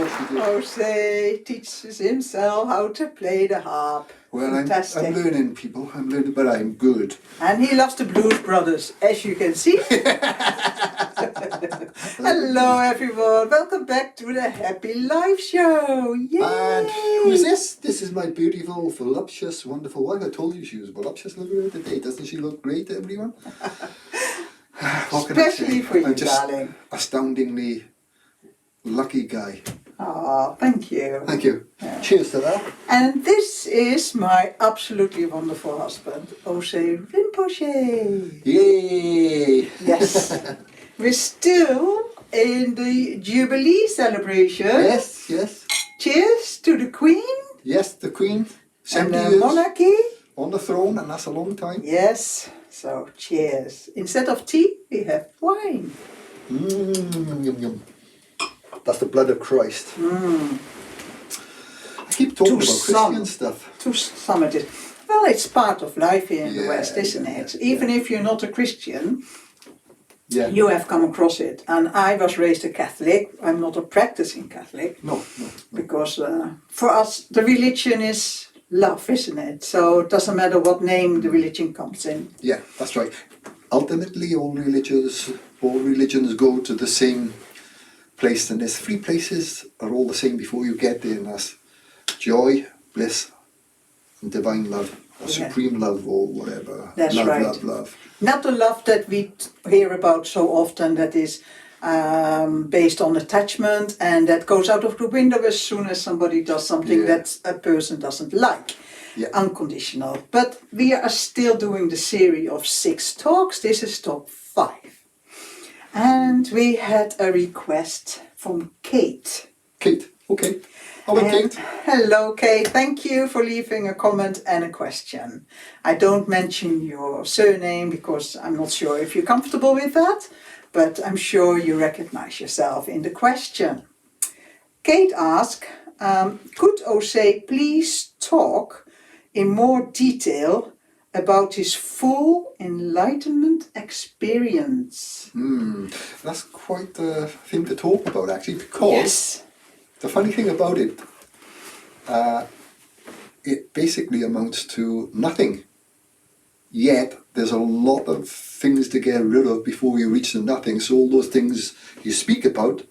Ozay teaches himself how to play the harp. Well, Fantastic. I'm learning, people. I'm learning, but I'm good. And he loves the Blues Brothers, as you can see. Hello, everyone. Welcome back to the Happy Life Show. Yay! And who's this? This is my beautiful, voluptuous, wonderful wife. I told you she was voluptuous. Look at her today. Doesn't she look great, everyone? Especially for you, I'm just darling. astoundingly lucky guy. Oh, thank you. Thank you. Yeah. Cheers to that. And this is my absolutely wonderful husband, Ozay Rinpoche. Yay! Yes. We're still in the Jubilee celebration. Yes, yes. Cheers to the Queen. Yes, the Queen. 70 and the years monarchy. on the throne, and that's a long time. Yes. So, cheers. Instead of tea, we have wine. Yum, yum. That's the blood of Christ. Mm. I keep talking about Christian stuff. To some it is. Well, it's part of life here in the West, isn't it? Even if you're not a Christian, you have come across it. And I was raised a Catholic. I'm not a practicing Catholic. No. Because for us, the religion is love, isn't it? So it doesn't matter what name the religion comes in. Yeah, that's right. Ultimately, all religions go to the same place, and there's three places are all the same before you get there, and that's joy, bliss, and divine love, or supreme love, or whatever. That's love, right. Love. Not the love that we hear about so often, that is based on attachment and that goes out of the window as soon as somebody does something that a person doesn't like. Yeah. Unconditional. But we are still doing the series of 6 talks. This is talk 5. And we had a request from Kate. Kate, okay. Hello, Kate. Hello, Kate. Thank you for leaving a comment and a question. I don't mention your surname because I'm not sure if you're comfortable with that, but I'm sure you recognize yourself in the question. Kate asked, could Ozay please talk in more detail about his full enlightenment experience? That's quite a thing to talk about, actually, because the funny thing about it, it basically amounts to nothing. Yet, there's a lot of things to get rid of before you reach the nothing. So all those things you speak about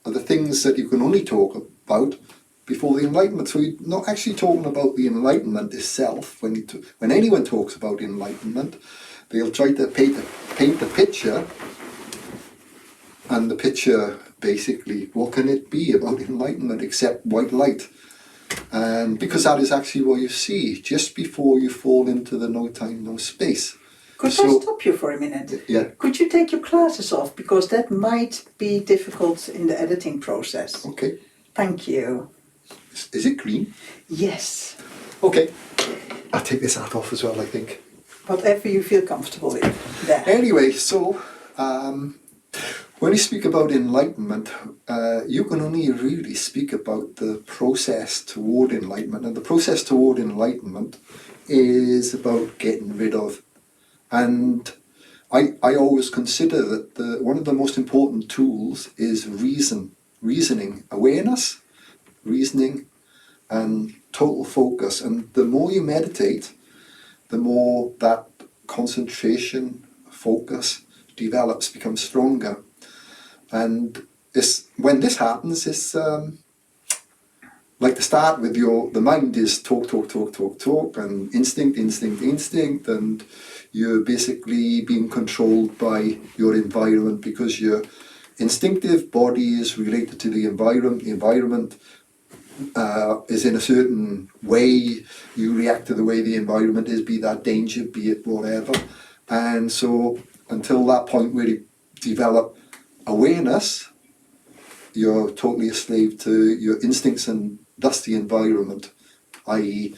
are the things that you can only talk about before the enlightenment. So you're not actually talking about the enlightenment itself. When anyone talks about enlightenment, they'll try to paint the picture, and the picture basically, what can it be about enlightenment except white light? And because that is actually what you see just before you fall into the no time, no space. Could I stop you for a minute? Yeah. Could you take your glasses off? Because that might be difficult in the editing process. Okay. Thank you. Is it green? Yes. Okay. I'll take this hat off as well, I think. Whatever you feel comfortable with. There. Anyway, so when you speak about enlightenment, you can only really speak about the process toward enlightenment. And the process toward enlightenment is about getting rid of. And I always consider that one of the most important tools is reasoning, awareness, reasoning, and total focus. And the more you meditate, the more that concentration, focus develops, becomes stronger. And when this happens, it's like to start with the mind is talk, and instinct, and you're basically being controlled by your environment because your instinctive body is related to the environment. The environment is in a certain way. You react to the way the environment is, be that danger, be it whatever. And so until that point where you develop awareness, you're totally a slave to your instincts and thus the environment, i.e.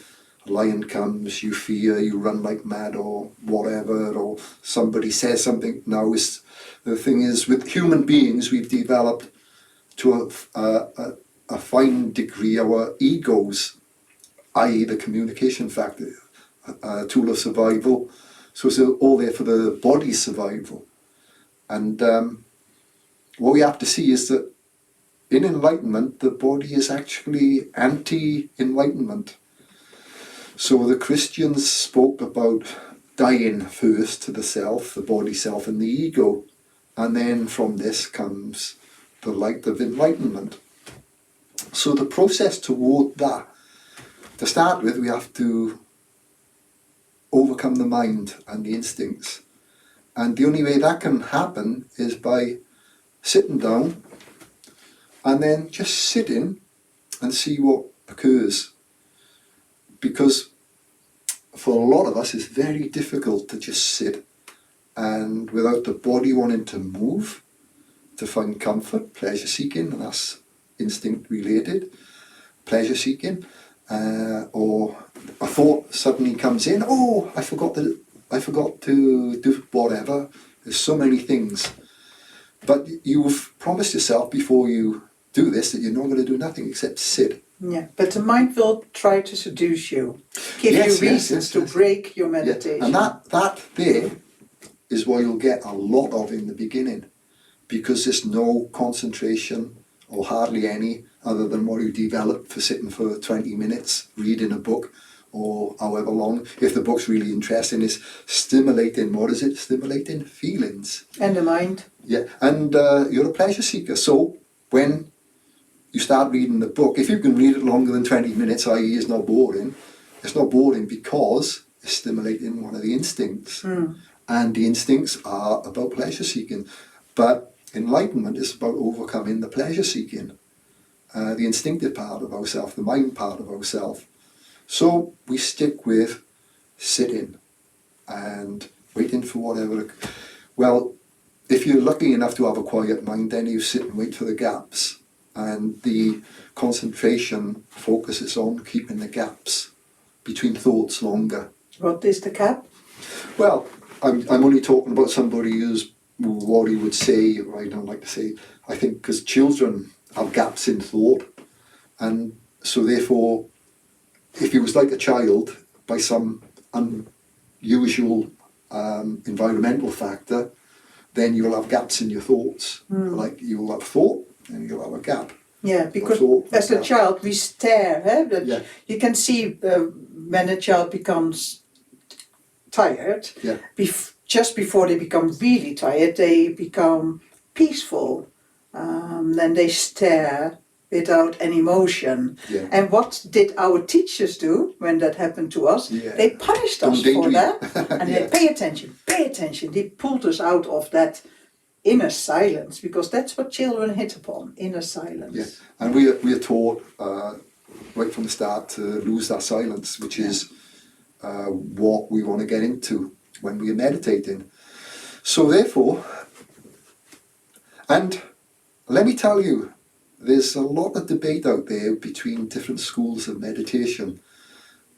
a lion comes, you fear, you run like mad or whatever, or somebody says something. Now the thing is, with human beings, we've developed to a fine degree our egos, i.e. the communication factor, a tool of survival. So it's all there for the body's survival. And what we have to see is that in enlightenment, the body is actually anti-enlightenment. So the Christians spoke about dying first to the self, the body self and the ego. And then from this comes the light of enlightenment. So the process toward that, to start with, we have to overcome the mind and the instincts. And the only way that can happen is by sitting down and then just sitting and see what occurs. Because for a lot of us, it's very difficult to just sit and without the body wanting to move, to find comfort, pleasure seeking, and that's instinct related, pleasure seeking, or a thought suddenly comes in, oh, I forgot to do whatever. There's so many things. But you've promised yourself before you do this that you're not going to do nothing except sit. Yeah, but the mind will try to seduce you, give you reasons to break your meditation. Yeah. And that there is what you'll get a lot of in the beginning, because there's no concentration or hardly any other than what you develop for sitting for 20 minutes reading a book or however long. If the book's really interesting, it's stimulating, what is it? Stimulating feelings. And the mind. Yeah, and you're a pleasure seeker. So when you start reading the book, if you can read it longer than 20 minutes, i.e. it's not boring because it's stimulating one of the instincts. And the instincts are about pleasure seeking. But enlightenment is about overcoming the pleasure seeking, the instinctive part of ourself, the mind part of ourself. So we stick with sitting and waiting for whatever. Well, if you're lucky enough to have a quiet mind, then you sit and wait for the gaps. And the concentration focuses on keeping the gaps between thoughts longer. What is the gap? Well, I'm only talking about somebody who's what he would say, or I don't like to say, I think because children have gaps in thought. And so therefore, if he was like a child, by some unusual environmental factor, then you'll have gaps in your thoughts. Like you'll have thought and you'll have a gap. Yeah, because as a child we stare. You can see when a child becomes tired, just before they become really tired, they become peaceful. Then they stare without any emotion. Yeah. And what did our teachers do when that happened to us? Yeah. They punished us for that. And they pay attention. They pulled us out of that inner silence, because that's what children hit upon, inner silence. Yeah. And we are taught right from the start to lose that silence, which is what we want to get into when we are meditating. So therefore, and let me tell you, there's a lot of debate out there between different schools of meditation.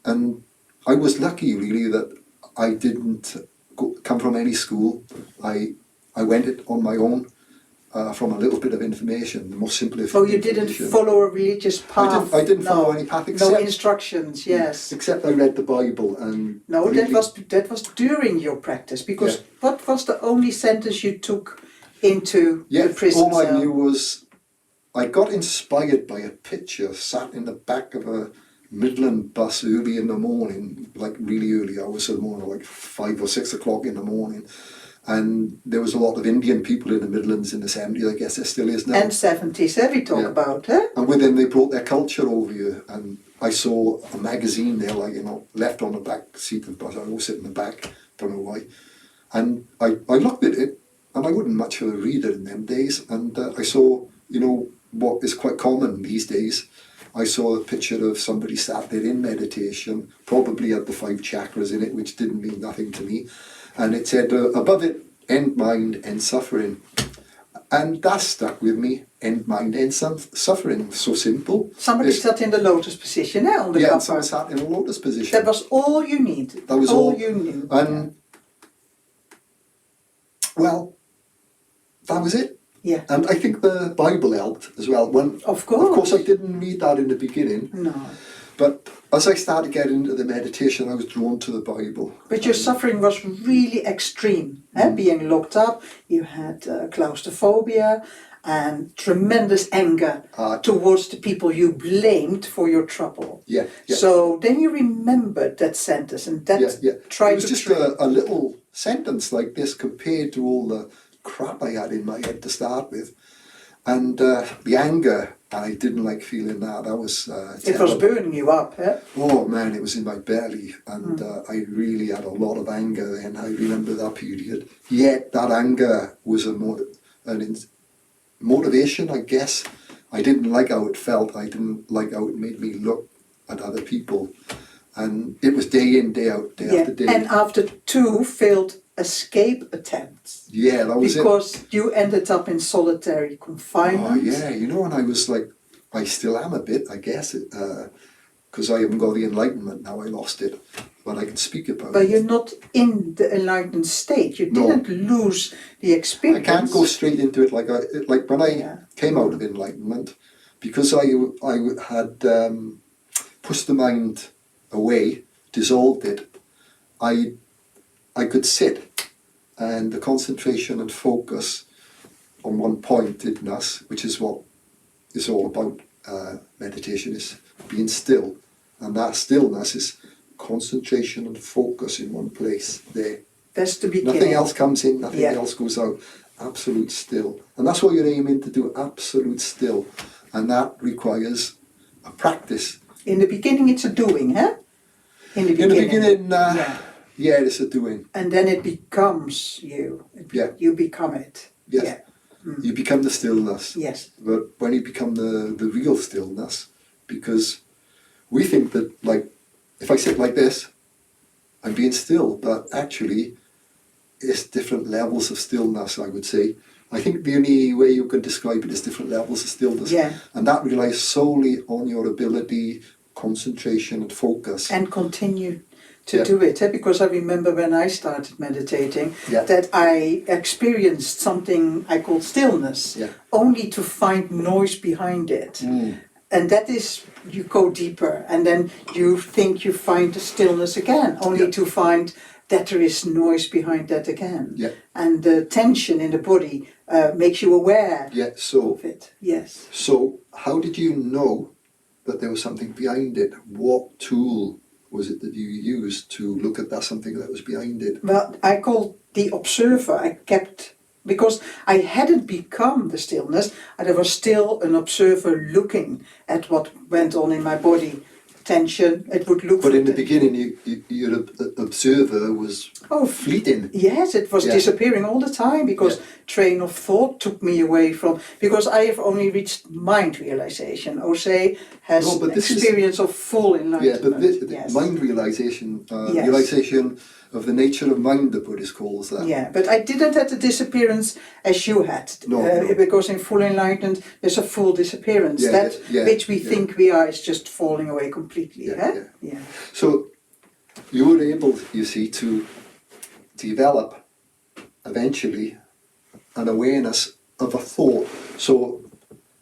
And I was lucky really that I didn't come from any school. I went it on my own from a little bit of information, the most simplest. Oh, you didn't follow a religious path? I didn't follow any path except... No instructions, yes. Except I read the Bible and... No, really, that was during your practice, because what was the only sentence you took into the prison all cell? I knew was I got inspired by a picture sat in the back of a Midland bus early in the morning, like really early hours of the morning, like 5 or 6 o'clock in the morning. And there was a lot of Indian people in the Midlands in the 70s, I guess there still is now. And 70s, we talk about, eh? And with them they brought their culture over here. And I saw a magazine there, like, left on the back seat of the bus. I always sit in the back, don't know why. And I looked at it, and I wouldn't much have read it in them days. And I saw, what is quite common these days. I saw a picture of somebody sat there in meditation, probably had the 5 chakras in it, which didn't mean nothing to me. And it said, above it, end mind, end suffering. And that stuck with me, end mind, end suffering. So simple. Somebody sat in the lotus position, on the Yeah, someone sat in a lotus position. That was all you needed. That was all you knew. And, well, that was it. Yeah. And I think the Bible helped as well. Of course I didn't read that in the beginning. No. But as I started getting into the meditation, I was drawn to the Bible. But your suffering was really extreme. Being locked up, you had claustrophobia, and tremendous anger towards the people you blamed for your trouble. Yeah. So then you remembered that sentence and that tried it was just a little sentence like this compared to all the crap I had in my head to start with. And the anger, I didn't like feeling that. That was it was burning you up, eh? Oh man, it was in my belly, and I really had a lot of anger then. I remember that period. Yet that anger was motivation, I guess. I didn't like how it felt. I didn't like how it made me look at other people. And it was day in, day out, day after day. And after 2 failed escape attempts. Yeah, that was because you ended up in solitary confinement. Oh yeah, and I was like, I still am a bit, I guess, because I haven't got the enlightenment now. I lost it, but I can speak about it. But you're not in the enlightened state. You didn't lose the experience. I can't go straight into it like when I came out of enlightenment, because I had pushed the mind away, dissolved it. I could sit, and the concentration and focus on one pointedness, which is what it's all about. Meditation is being still, and that stillness is concentration and focus in one place there. That's the beginning. Nothing else comes in, nothing else goes out. Absolute still. And that's what you're aiming to do, absolute still. And that requires a practice. In the beginning it's a doing, huh? In the beginning, it's a doing. And then it becomes you. You become it. Yes. Yeah. You become the stillness. Yes. But when you become the real stillness, because we think that, like, if I sit like this, I'm being still, but actually it's different levels of stillness, I would say. I think the only way you can describe it is different levels of stillness. Yeah. And that relies solely on your ability, concentration and focus. And continue to do it, because I remember when I started meditating that I experienced something I called stillness, only to find noise behind it. And that is, you go deeper, and then you think you find the stillness again, only to find that there is noise behind that again. And the tension in the body makes you aware of it. Yes. So how did you know that there was something behind it? What tool was it that you used to look at that something that was behind it? Well, I called the observer. I kept, because I hadn't become the stillness, and I was still an observer looking at what went on in my body. Tension, it would look. But in the beginning, your observer was fleeting. Yes, it was disappearing all the time, because train of thought took me away from. Because I have only reached mind realization. Ozay has experience of full enlightenment. Yeah, but mind realization, realization of the nature of mind, the Buddhist calls that. Yeah, but I didn't have the disappearance as you had. No. Because in full enlightenment, there's a full disappearance. Which we think we are is just falling away completely. Yeah. So you were able, you see, to develop eventually an awareness of a thought. So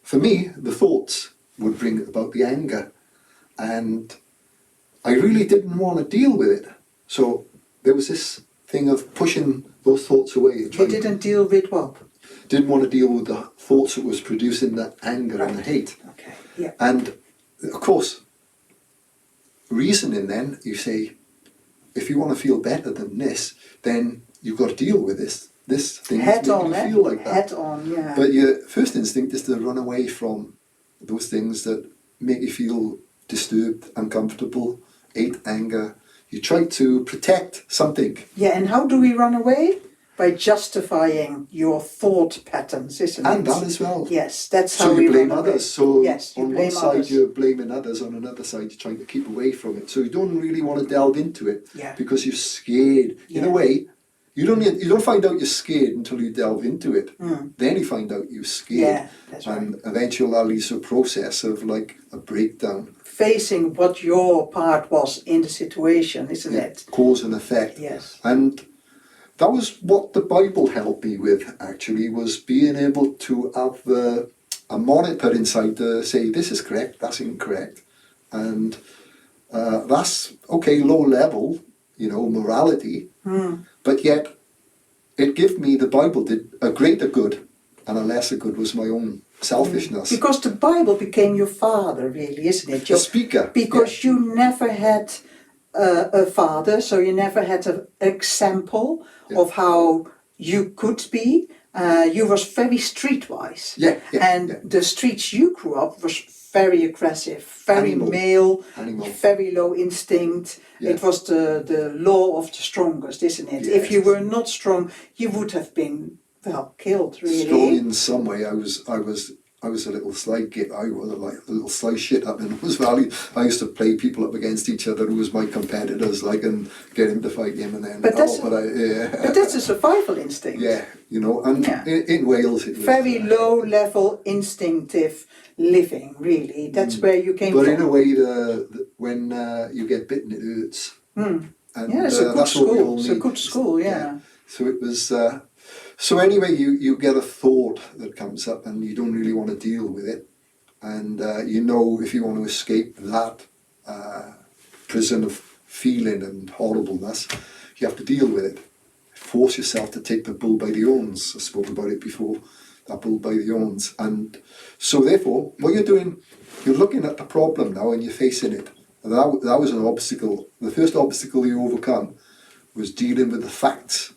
for me, the thoughts would bring about the anger, and I really didn't want to deal with it. So there was this thing of pushing those thoughts away. You didn't deal with what? Didn't want to deal with the thoughts that was producing the anger and the hate. Okay. Yeah. And of course, reasoning then, you say, if you want to feel better than this, then you've got to deal with this thing that's making you feel like that. Head on, yeah. But your first instinct is to run away from those things that make you feel disturbed, uncomfortable, hate, anger. You try to protect something. Yeah, and how do we run away? By justifying your thought patterns, isn't it? And that as well. Yes, that's how we run away. So you blame others. So yes, on one side you're blaming others, on another side you're trying to keep away from it. So you don't really want to delve into it because you're scared. In a way, you don't find out you're scared until you delve into it. Then you find out you're scared. Yeah, that's right. And eventually that leads to a process of like a breakdown. Facing what your part was in the situation, isn't it? Cause and effect. Yes. And that was what the Bible helped me with, actually, was being able to have a monitor inside to say, this is correct, that's incorrect. And that's, okay, low level, morality. But yet, it gave me, the Bible did a greater good and a lesser good was my own selfishness. Because the Bible became your father, really, isn't it? The speaker. Because you never had a father, so you never had an example of how you could be. You was very streetwise. And the streets you grew up was very aggressive, very male, very low instinct. It was the law of the strongest, isn't it? If you were not strong, you would have been, well, killed, really. Strong in some way. I was a little sly git. I was a little sly shit up in Rose Valley. I used to play people up against each other who was my competitors, like, and get him to fight him, and then. But that's a survival instinct. Yeah, you know, and in Wales it was very low level instinctive living. Really, that's where you came from. But in a way, when you get bitten, it hurts. And it's a good school. It's a good school. Yeah. So it was. So anyway, you get a thought that comes up and you don't really want to deal with it. And you know, if you want to escape that prison of feeling and horribleness, you have to deal with it. Force yourself to take the bull by the horns. I spoke about it before, that bull by the horns. And so therefore, what you're doing, you're looking at the problem now and you're facing it. And that was an obstacle. The first obstacle you overcome was dealing with the facts.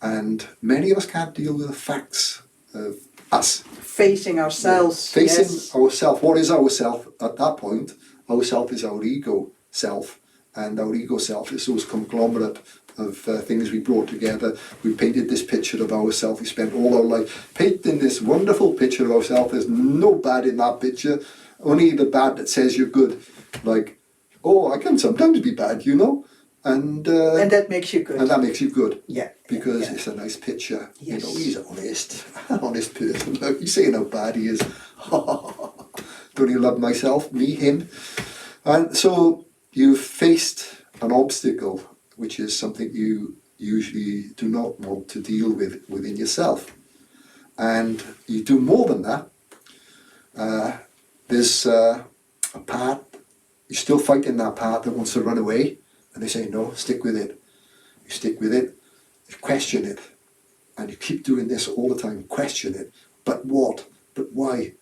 And many of us can't deal with the facts of us. Facing ourselves. Facing ourselves. What is ourself at that point? Ourself is our ego self. And our ego self is those conglomerate of things we brought together. We painted this picture of ourselves. We spent all our life painting this wonderful picture of ourselves. There's no bad in that picture. Only the bad that says you're good. Like, oh, I can sometimes be bad, you know. And that makes you good. And that makes you good. Yeah. Because it's a nice picture. Yes. You know, he's honest. An honest person. Look, he's saying how bad he is. Don't you love myself? Me, him. And so you've faced an obstacle, which is something you usually do not want to deal with within yourself. And you do more than that. There's a part, you're still fighting that part that wants to run away. And they say, no, stick with it. You stick with it, you question it. And you keep doing this all the time, question it. But what? But why?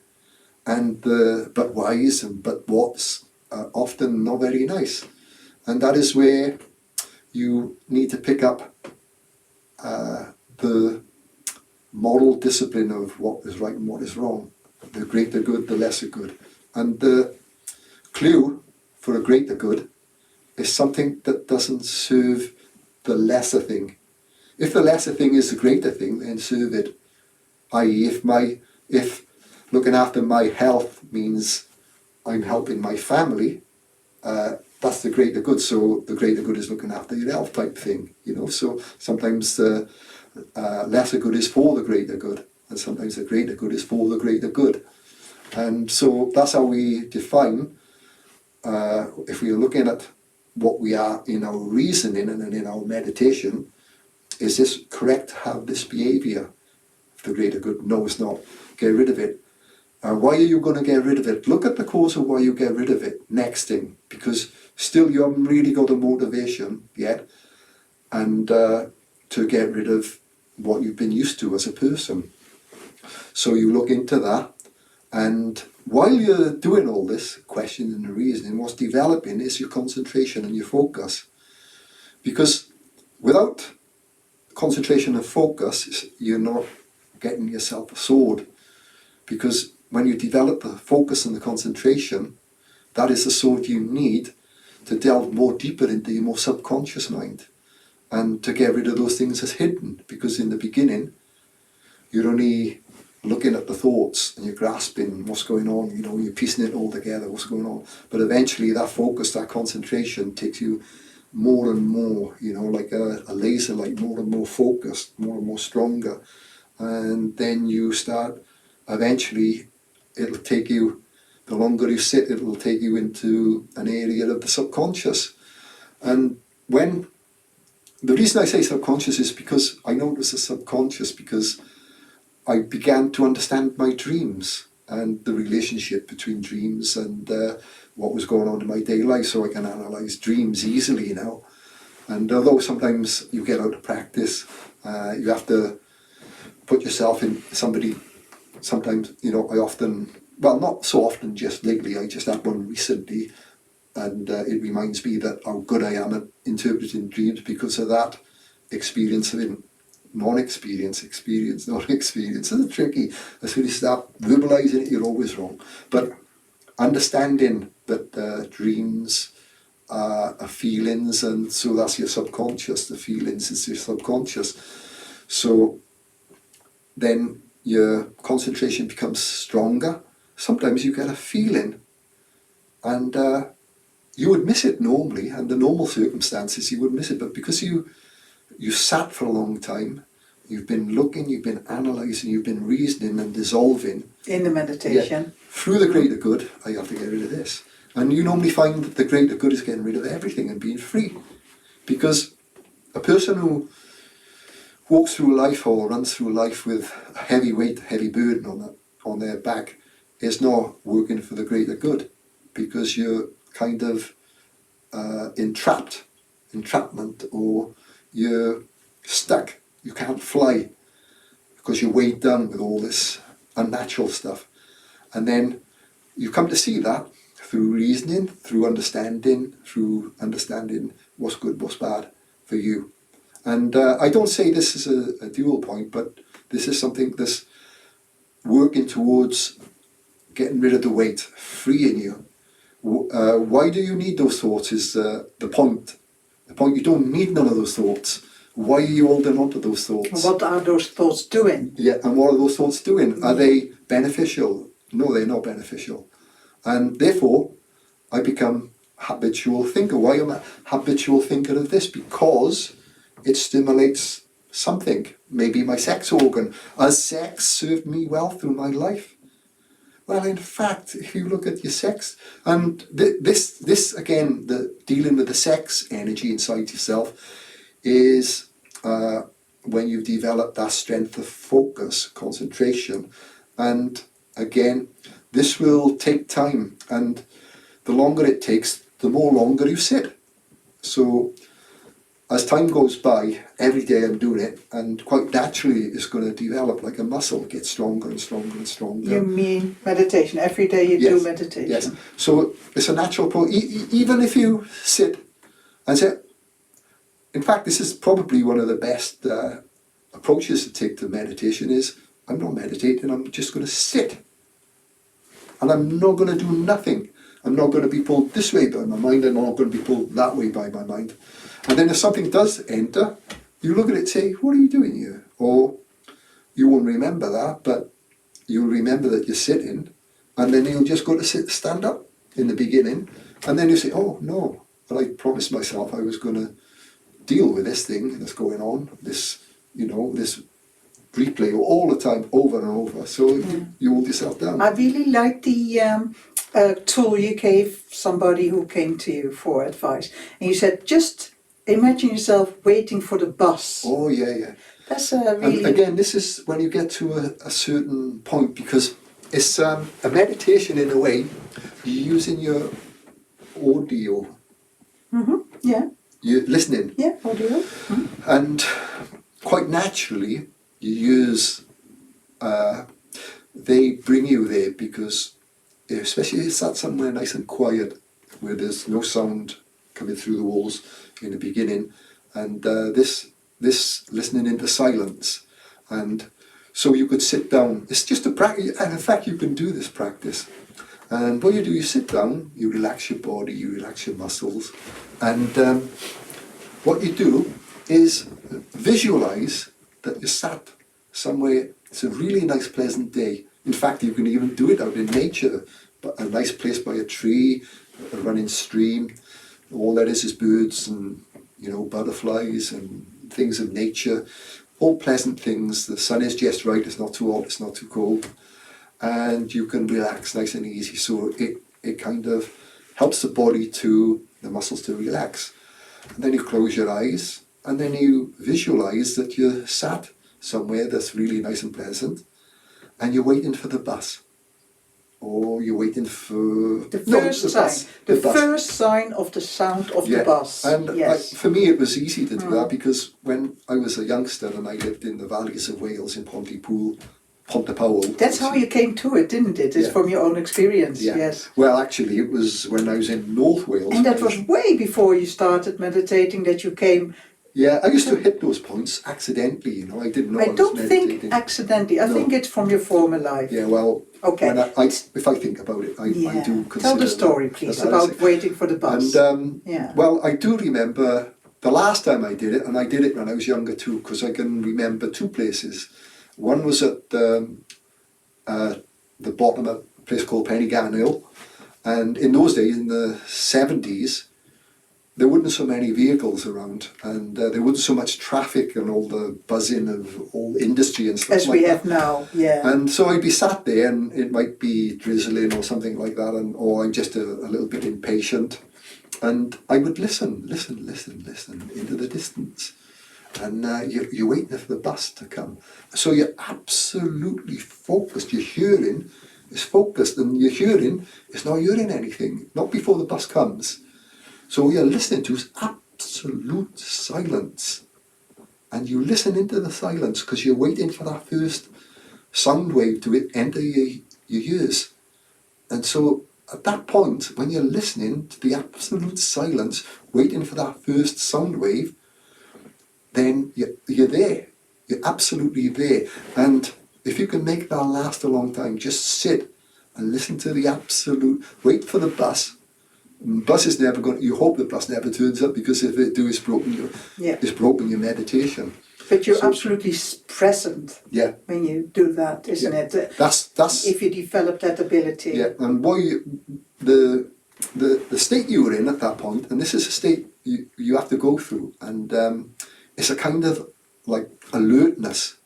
And the but whys and but whats are often not very nice. And that is where you need to pick up the moral discipline of what is right and what is wrong. The greater good, the lesser good. And the clue for a greater good is something that doesn't serve the lesser thing. If the lesser thing is the greater thing, then serve it. I.e., if looking after my health means I'm helping my family, that's the greater good. So the greater good is looking after your health type thing, you know. So sometimes the lesser good is for the greater good, and sometimes the greater good is for the greater good. And so that's how we define, if we are looking at what we are in our reasoning and in our meditation, is this correct to have this behaviour? The greater good? No, it's not. Get rid of it. Why are you going to get rid of it? Look at the cause of why you get rid of it. Next thing, because still you haven't really got a motivation yet, and to get rid of what you've been used to as a person. So you look into that, and while you're doing all this questioning and reasoning, what's developing is your concentration and your focus. Because without concentration and focus, you're not getting yourself a sword. Because when you develop the focus and the concentration, that is the sword you need to delve more deeper into your more subconscious mind and to get rid of those things that's hidden. Because in the beginning, you're only looking at the thoughts and you're grasping what's going on, you know, you're piecing it all together, what's going on. But eventually that focus, that concentration takes you more and more, you know, like a laser light, more and more focused, more and more stronger. And then you start, eventually it'll take you, the longer you sit, it'll take you into an area of the subconscious. And when, the reason I say subconscious is because I know it was the subconscious, because I began to understand my dreams and the relationship between dreams and what was going on in my daily life, so I can analyse dreams easily now. And although sometimes you get out of practice, you have to put yourself in somebody. Sometimes, I often, well, not so often, just lately, I just had one recently, and it reminds me that how good I am at interpreting dreams because of that experience of non-experience, experience, non-experience. It's tricky. As soon as you start verbalizing it, you're always wrong. But understanding that dreams are feelings, and so that's your subconscious. The feelings is your subconscious. So then your concentration becomes stronger. Sometimes you get a feeling, and you would miss it normally, under normal circumstances you would miss it, but because you sat for a long time, you've been looking, you've been analysing, you've been reasoning and dissolving. In the meditation. Yeah, through the greater good, I have to get rid of this. And you normally find that the greater good is getting rid of everything and being free. Because a person who walks through life or runs through life with a heavy weight, heavy burden on their back is not working for the greater good, because you're kind of entrapment, or you're stuck. You can't fly because you're weighed down with all this unnatural stuff. And then you come to see that through reasoning, through understanding what's good, what's bad for you. And I don't say this is a dual point, but this is something that's working towards getting rid of the weight, freeing you. Why do you need those thoughts is the point. The point, you don't need none of those thoughts. Why are you holding on to those thoughts? What are those thoughts doing? Yeah, and what are those thoughts doing? Are they beneficial? No, they're not beneficial. And therefore, I become a habitual thinker. Why am I a habitual thinker of this? Because it stimulates something, maybe my sex organ. Has sex served me well through my life? Well, in fact, if you look at your sex, and this again, the dealing with the sex energy inside yourself is when you've developed that strength of focus, concentration, and again, this will take time, and the longer it takes, the more longer you sit. So as time goes by, every day I'm doing it, and quite naturally it's going to develop like a muscle, get stronger and stronger and stronger. You mean meditation? Every day you do meditation? Yes. So it's a natural process. Even if you sit and say, in fact, this is probably one of the best approaches to take to meditation is, I'm not meditating, I'm just going to sit. And I'm not going to do nothing. I'm not going to be pulled this way by my mind, I'm not going to be pulled that way by my mind. And then if something does enter, you look at it and say, what are you doing here? Or you won't remember that, but you'll remember that you're sitting, and then you'll just go to stand up in the beginning, and then you say, oh no, but I promised myself I was going to deal with this thing that's going on, this replay all the time, over and over, so you hold yourself down. I really like the tool you gave somebody who came to you for advice, and you said, just imagine yourself waiting for the bus. Oh yeah. That's really... And again, this is when you get to a certain point, because it's a meditation in a way. You're using your audio. Yeah. You're listening. Yeah, audio. And quite naturally, you use... they bring you there because, especially if you sat somewhere nice and quiet, where there's no sound coming through the walls in the beginning, and this listening into silence, and so you could sit down. It's just a practice, and in fact you can do this practice, and what you do, you sit down, you relax your body, you relax your muscles, and what you do is visualize that you're sat somewhere. It's a really nice pleasant day. In fact, you can even do it out in nature, but a nice place by a tree, a running stream. All that is birds and butterflies and things of nature, all pleasant things. The sun is just right, it's not too hot, it's not too cold, and you can relax nice and easy. So it kind of helps the muscles to relax. And then you close your eyes, and then you visualize that you're sat somewhere that's really nice and pleasant, and you're waiting for the bus. or you're waiting for The first sign, bus. the bus. first sign of the sound of the bus. And Yes. for me, it was easy to do that because when I was a youngster and I lived in the valleys of Wales in Pontypool, Pontypool. That's how you came to it, didn't it? It's from your own experience. Yeah. Yes. Well, actually, it was when I was in North Wales. And that was way before you started meditating that you came. Yeah, I used to hit those points accidentally, you know, I didn't know I I was don't meditating. think accidentally. I think it's from your former life. Yeah, well, okay. When if I think about it, I do consider. Tell the story, please, about waiting for the bus. And, well, I do remember the last time I did it, and I did it when I was younger too, because I can remember two places. One was at the bottom of a place called Pennygan Hill, and in those days, in the 70s, there weren't so many vehicles around, and there wasn't so much traffic and all the buzzing of all industry and stuff as we have now. Yeah. And so I'd be sat there, and it might be drizzling or something like that, or I'm just a little bit impatient, and I would listen into the distance, and you're waiting for the bus to come. So you're absolutely focused. Your hearing is focused, and your hearing is not hearing anything, not before the bus comes. So what you're listening to is absolute silence. And you listen into the silence because you're waiting for that first sound wave to enter your ears. And so at that point, when you're listening to the absolute silence, waiting for that first sound wave, then you're there. You're absolutely there. And if you can make that last a long time, just sit and listen to the absolute, wait for the bus. Bus is never going. You hope the bus never turns up, because if it do, it's broken your meditation. But you're absolutely present. Yeah. When you do that, isn't it? That's if you develop that ability. Yeah, and the state you were in at that point, and this is a state you have to go through, and it's a kind of like alertness,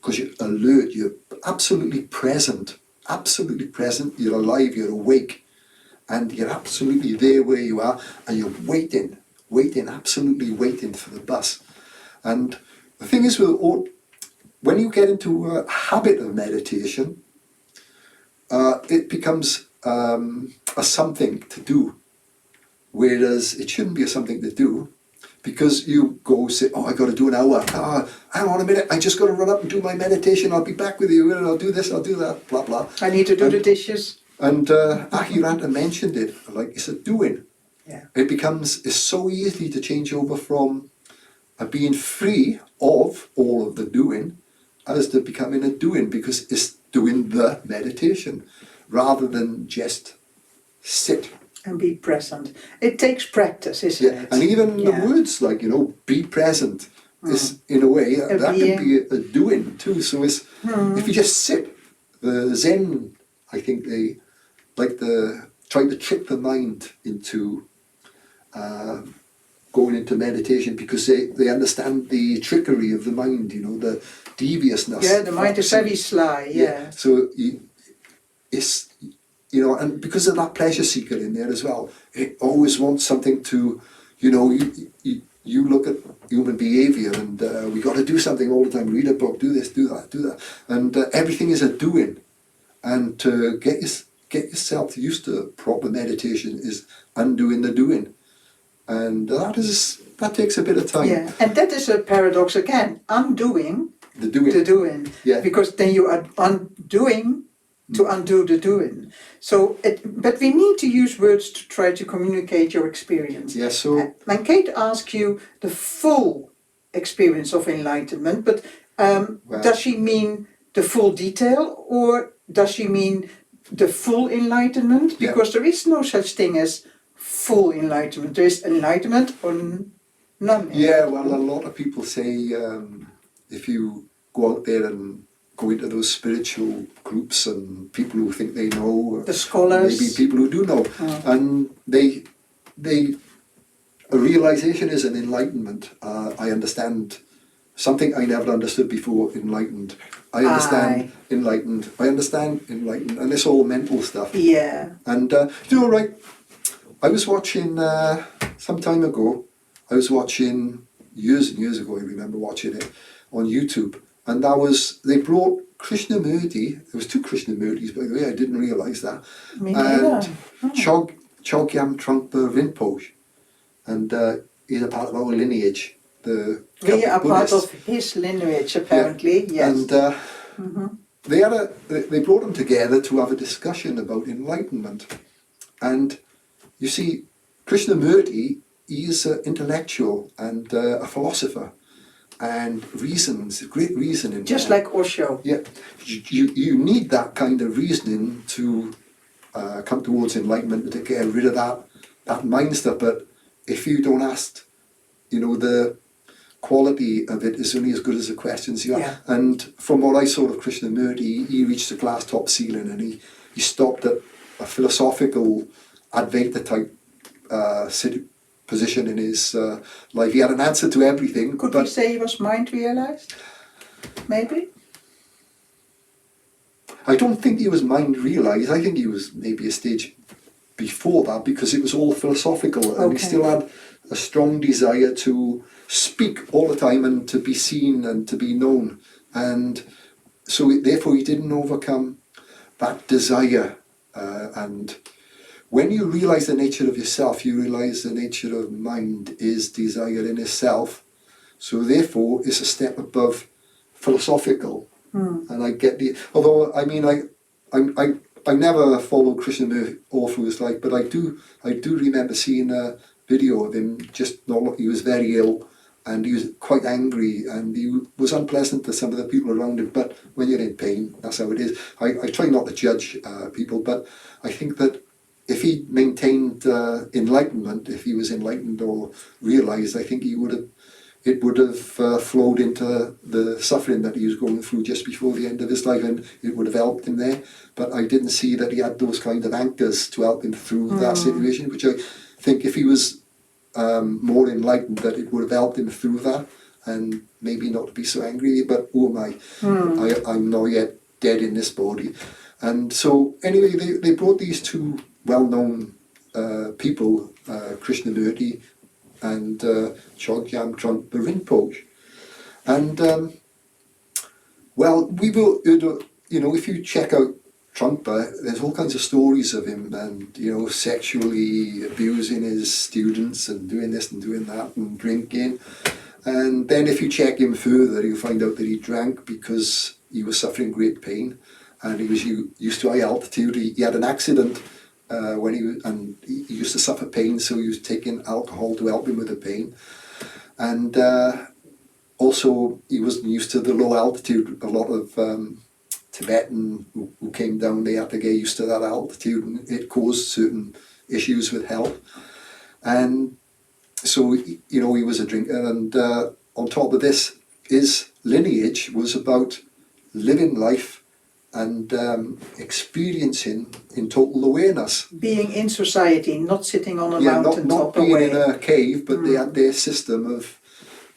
because you're alert. You're absolutely present. You're alive. You're awake. And you're absolutely there where you are, and you're waiting, absolutely waiting for the bus. And the thing is, when you get into a habit of meditation, it becomes a something to do, whereas it shouldn't be a something to do, because you go say, I got to do an hour. Hang on a minute, I just got to run up and do my meditation. I'll be back with you, and I'll do this, I'll do that, blah blah. I need to do the dishes. And Ahiranta mentioned it, like it's a doing. Yeah. It's so easy to change over from being free of all of the doing as to becoming a doing, because it's doing the meditation rather than just sit. And be present. It takes practice, isn't it? And even the words like, be present, is in a way, that can be a doing too. So it's, if you just sit, the Zen, I think they trying to trick the mind into going into meditation, because they understand the trickery of the mind, the deviousness. Yeah, the mind is very sly, yeah. So it's, and because of that pleasure seeker in there as well, it always wants something to, you look at human behaviour, and we got to do something all the time, read a book, do this, do that. And everything is a doing. And to get yourself used to proper meditation is undoing the doing, and that takes a bit of time. Yeah, and that is a paradox again. Undoing the doing. Yeah. Because then you are undoing to undo the doing. So, but we need to use words to try to communicate your experience. Yeah. So when Kate asks you the full experience of enlightenment, but does she mean the full detail, or does she mean the full enlightenment? Because there is no such thing as full enlightenment. There is enlightenment or none. Yeah, well, a lot of people say if you go out there and go into those spiritual groups and people who think they know, the scholars, maybe people who do know, and a realization is an enlightenment. I understand something I never understood before, enlightened. I understand enlightened. I understand enlightened. And it's all mental stuff. Yeah. And, right, I was watching, some time ago, years and years ago, I remember watching it on YouTube. And they brought Krishnamurti, there was two Krishnamurtis, by the way, I didn't realise that. Me neither. And Chogyam Trungpa Rinpoche. And he's a part of our lineage. The We are part Buddhists. of his lineage, apparently, yes. And they brought them together to have a discussion about enlightenment. And you see, Krishnamurti, he's an intellectual and a philosopher, and great reasoning. Just like Osho. Yeah, you need that kind of reasoning to come towards enlightenment, to get rid of that mind stuff. But if you don't ask, the quality of it is only as good as the questions you ask. Yeah. And from what I saw of Krishnamurti, he reached the glass top ceiling, and he stopped at a philosophical Advaita type position in his life. He had an answer to everything. Could we say he was mind realized? Maybe? I don't think he was mind realized. I think he was maybe a stage before that, because it was all philosophical, and he still had a strong desire to speak all the time and to be seen and to be known. And so therefore he didn't overcome that desire. And when you realize the nature of yourself, you realize the nature of mind is desire in itself. So therefore it's a step above philosophical. And I get although I mean I never followed Krishnamurti all through his life, but I do remember seeing a video of him he was very ill, and he was quite angry, and he was unpleasant to some of the people around him. But when you're in pain, that's how it is. I try not to judge people, but I think that if he maintained enlightenment, if he was enlightened or realized, I think it would have flowed into the suffering that he was going through just before the end of his life, and it would have helped him there. But I didn't see that he had those kind of anchors to help him through that situation, which I think if he was more enlightened, that it would have helped him through that, and maybe not to be so angry. But who am I? I'm not yet dead in this body. And so anyway, they brought these two well-known people, Krishnamurti and Chogyam Trungpa Rinpoche. And well, we will, if you check out Trungpa, there's all kinds of stories of him, and sexually abusing his students and doing this and doing that and drinking. And then if you check him further, you find out that he drank because he was suffering great pain, and he was used to high altitude. He had an accident when he used to suffer pain, so he was taking alcohol to help him with the pain. And also he wasn't used to the low altitude. A lot of Tibetan who came down, they had to get used to that altitude, and it caused certain issues with health. And so he was a drinker, and on top of this, his lineage was about living life and experiencing in total awareness. Being in society, not sitting on a mountain not top being away. in a cave, but they had their system of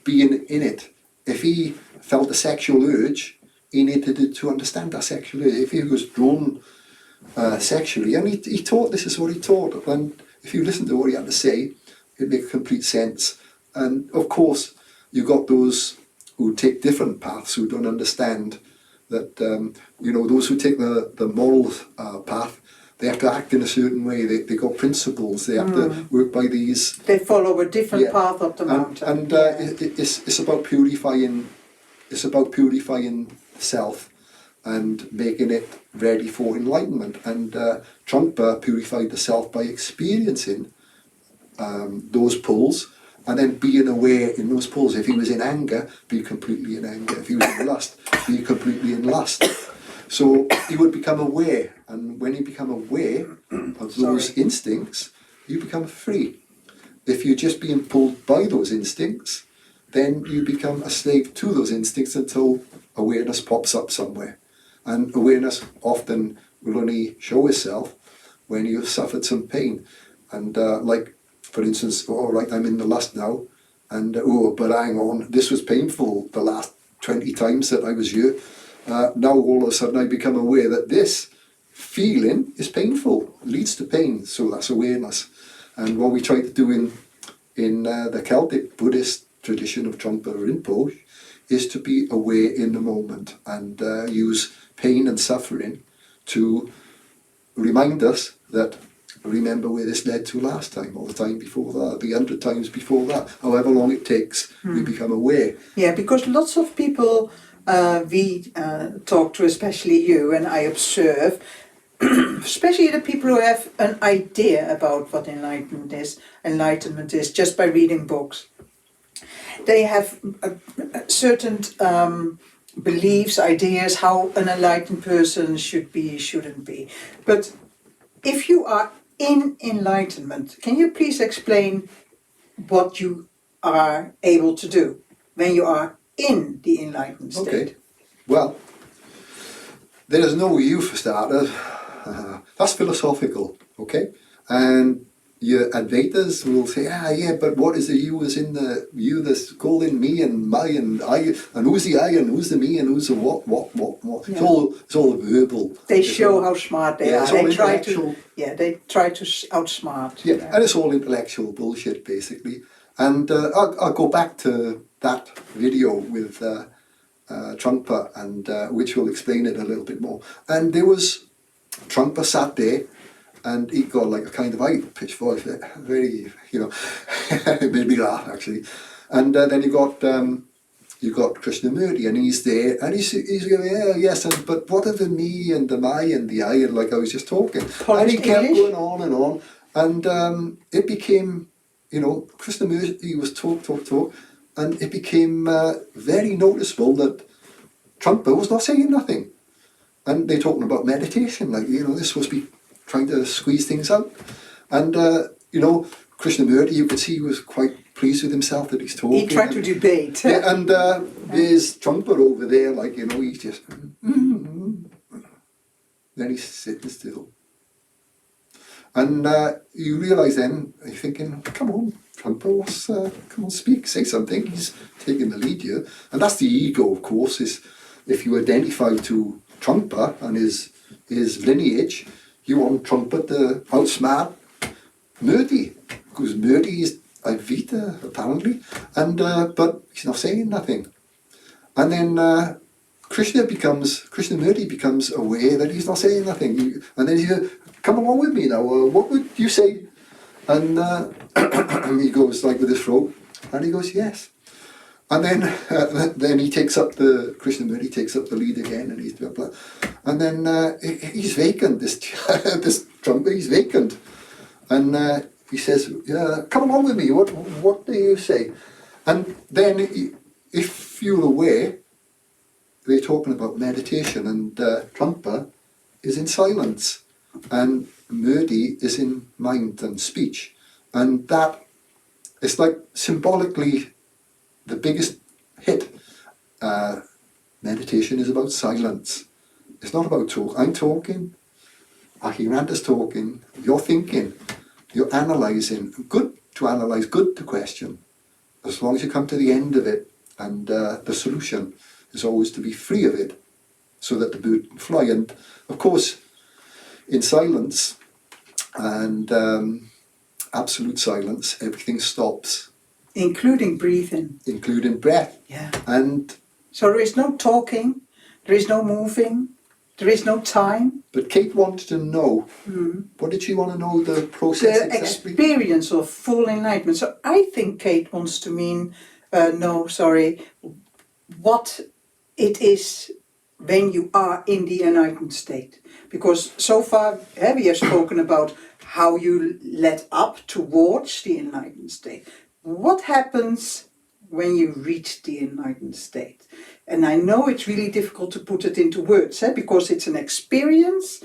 being in it. If he felt a sexual urge, he needed to understand that sexual urge. If he was drawn sexually, and he taught, this is what he taught, and if you listen to what he had to say, it makes complete sense. And of course, you got those who take different paths, who don't understand that, those who take the moral path, they have to act in a certain way. They got principles. They have to work by these. They follow a different path up the mountain. And it's about purifying. It's about purifying self and making it ready for enlightenment. And Trungpa purified the self by experiencing those pulls, and then being aware in those pulls. If he was in anger, be completely in anger. If he was in lust, be completely in lust. So he would become aware, and when you become aware of those instincts, you become free. If you're just being pulled by those instincts, then you become a slave to those instincts until awareness pops up somewhere. And awareness often will only show itself when you've suffered some pain. And for instance, all right, I'm in the lust now, and but hang on, this was painful the last 20 times that I was here. Now all of a sudden I become aware that this feeling is painful, leads to pain, so that's awareness. And what we try to do in the Celtic Buddhist tradition of Trungpa Rinpoche is to be aware in the moment and use pain and suffering to remind us that remember where this led to last time, or the time before that, the 100 times before that, however long it takes, we become aware. Yeah, because lots of people we talk to, especially you, and I observe, especially the people who have an idea about what enlightenment is just by reading books. They have certain beliefs, ideas, how an enlightened person should be, shouldn't be. But if you are in enlightenment, can you please explain what you are able to do when you are in the enlightened state? Okay, well, there is no you for starters. That's philosophical, okay? And your Advaitas will say, yeah, but what is the you is in the you that's called in me and my and I, and who's the I and who's the me and who's the what? Yeah. It's all verbal. They show how smart they are. It's all They try intellectual. they try to outsmart. Yeah, and it's all intellectual bullshit, basically. And I'll go back to that video with Trungpa, and which will explain it a little bit more. And there was Trungpa sat there, and he got like a kind of high pitched voice, very, it made me laugh actually. And then you got Krishnamurti, and he's there, and he's going, yeah, yes, but what are the me and the my and the I, and like I was just talking, and he kept going on, and it became, Krishnamurti was talk, and it became very noticeable that Trungpa was not saying nothing, and they're talking about meditation, like they're supposed to be trying to squeeze things out, and Krishnamurti, you could see he was quite pleased with himself that he's talking. He tried to debate. Yeah, and there's Trungpa over there, like, he's just... Then he's sitting still. And you realise then, you're thinking, come on, Trungpa, come on, speak, say something. He's taking the lead here. And that's the ego, of course, is if you identify to Trungpa and his lineage, you want Trungpa to outsmart Murti, because Murti is Advaita, apparently, and but he's not saying nothing. And then Krishnamurti becomes aware that he's not saying nothing. And then he says, come along with me now, what would you say? And he goes like with his throat, and he goes, yes. And then he takes up Krishnamurti takes up the lead again, and he's blah, blah. And then he's vacant, this Trungpa, he's vacant. And he says, yeah, come along with me, what do you say? And then, if you're aware, they're talking about meditation, and Trungpa is in silence, and Murti is in mind and speech. And that is like symbolically the biggest hit. Meditation is about silence. It's not about talk. I'm talking, Ahiranta's talking, you're thinking. You're analysing. Good to analyse, good to question. As long as you come to the end of it, and the solution is always to be free of it, so that the bird can fly. And of course, in silence and absolute silence, everything stops. Including breathing. Including breath. Yeah. And so there is no talking, there is no moving, there is no time. But Kate wanted to know, what did she want to know, the process The exactly? experience of full enlightenment. So I think Kate wants to mean, what it is when you are in the enlightened state. Because so far we have spoken about how you led up towards the enlightened state. What happens when you reach the enlightened state? And I know it's really difficult to put it into words, because it's an experience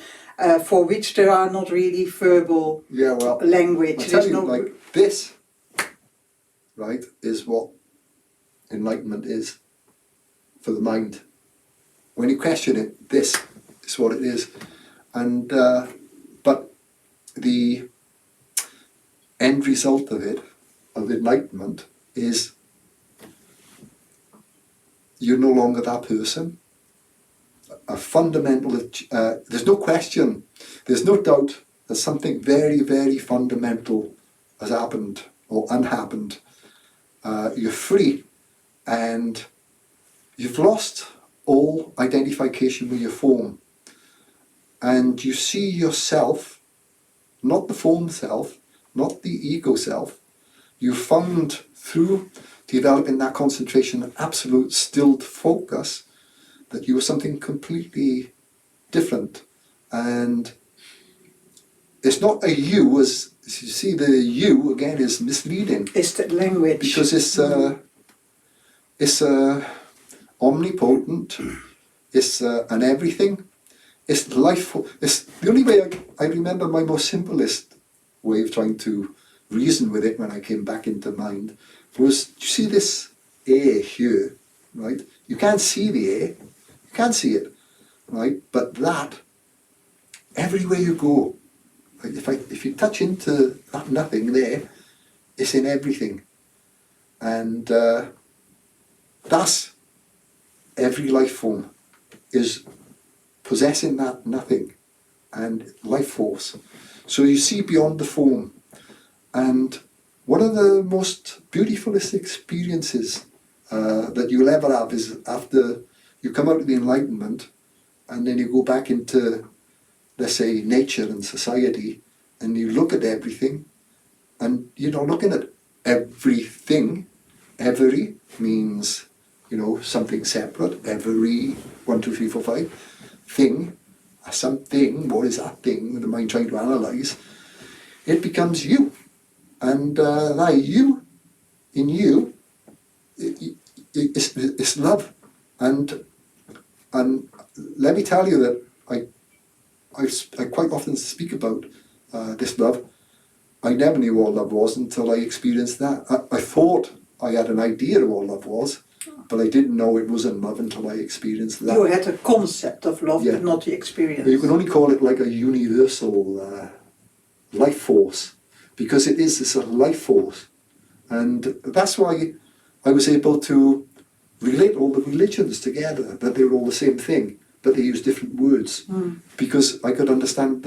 for which there are not really verbal language. I tell you, like this, right, is what enlightenment is for the mind. When you question it, this is what it is. And but the end result of it, of enlightenment, is you're no longer that person. A fundamental, there's no question, there's no doubt that something very, very fundamental has happened or unhappened. You're free, and you've lost all identification with your form, and you see yourself, not the form self, not the ego self. You found through developing that concentration, absolute stilled focus, that you were something completely different. And it's not a you, as you see, the you again is misleading. It's the language. Because it's omnipotent, it's an everything, it's life. It's the only way I remember my most simplest way of trying to reason with it when I came back into mind was, you see this air here, right? You can't see the air, you can't see it, right? But that, everywhere you go, right? If you touch into that nothing there, it's in everything. And thus, every life form is possessing that nothing and life force. So you see beyond the form. And one of the most beautifulest experiences that you'll ever have is after you come out of the Enlightenment and then you go back into, let's say, nature and society, and you look at everything, and you're not looking at everything. Every means, something separate. Every 1, 2, 3, 4, 5 thing, something. What is that thing? The mind trying to analyze. It becomes you, and that you, in you, it's love, and let me tell you that I quite often speak about this love. I never knew what love was until I experienced that. I thought I had an idea of what love was, but I didn't know it wasn't love until I experienced that. You had a concept of love, Yeah. but not the experience. You can only call it like a universal life force, because it's a life force. And that's why I was able to relate all the religions together, that they were all the same thing, but they used different words. Because I could understand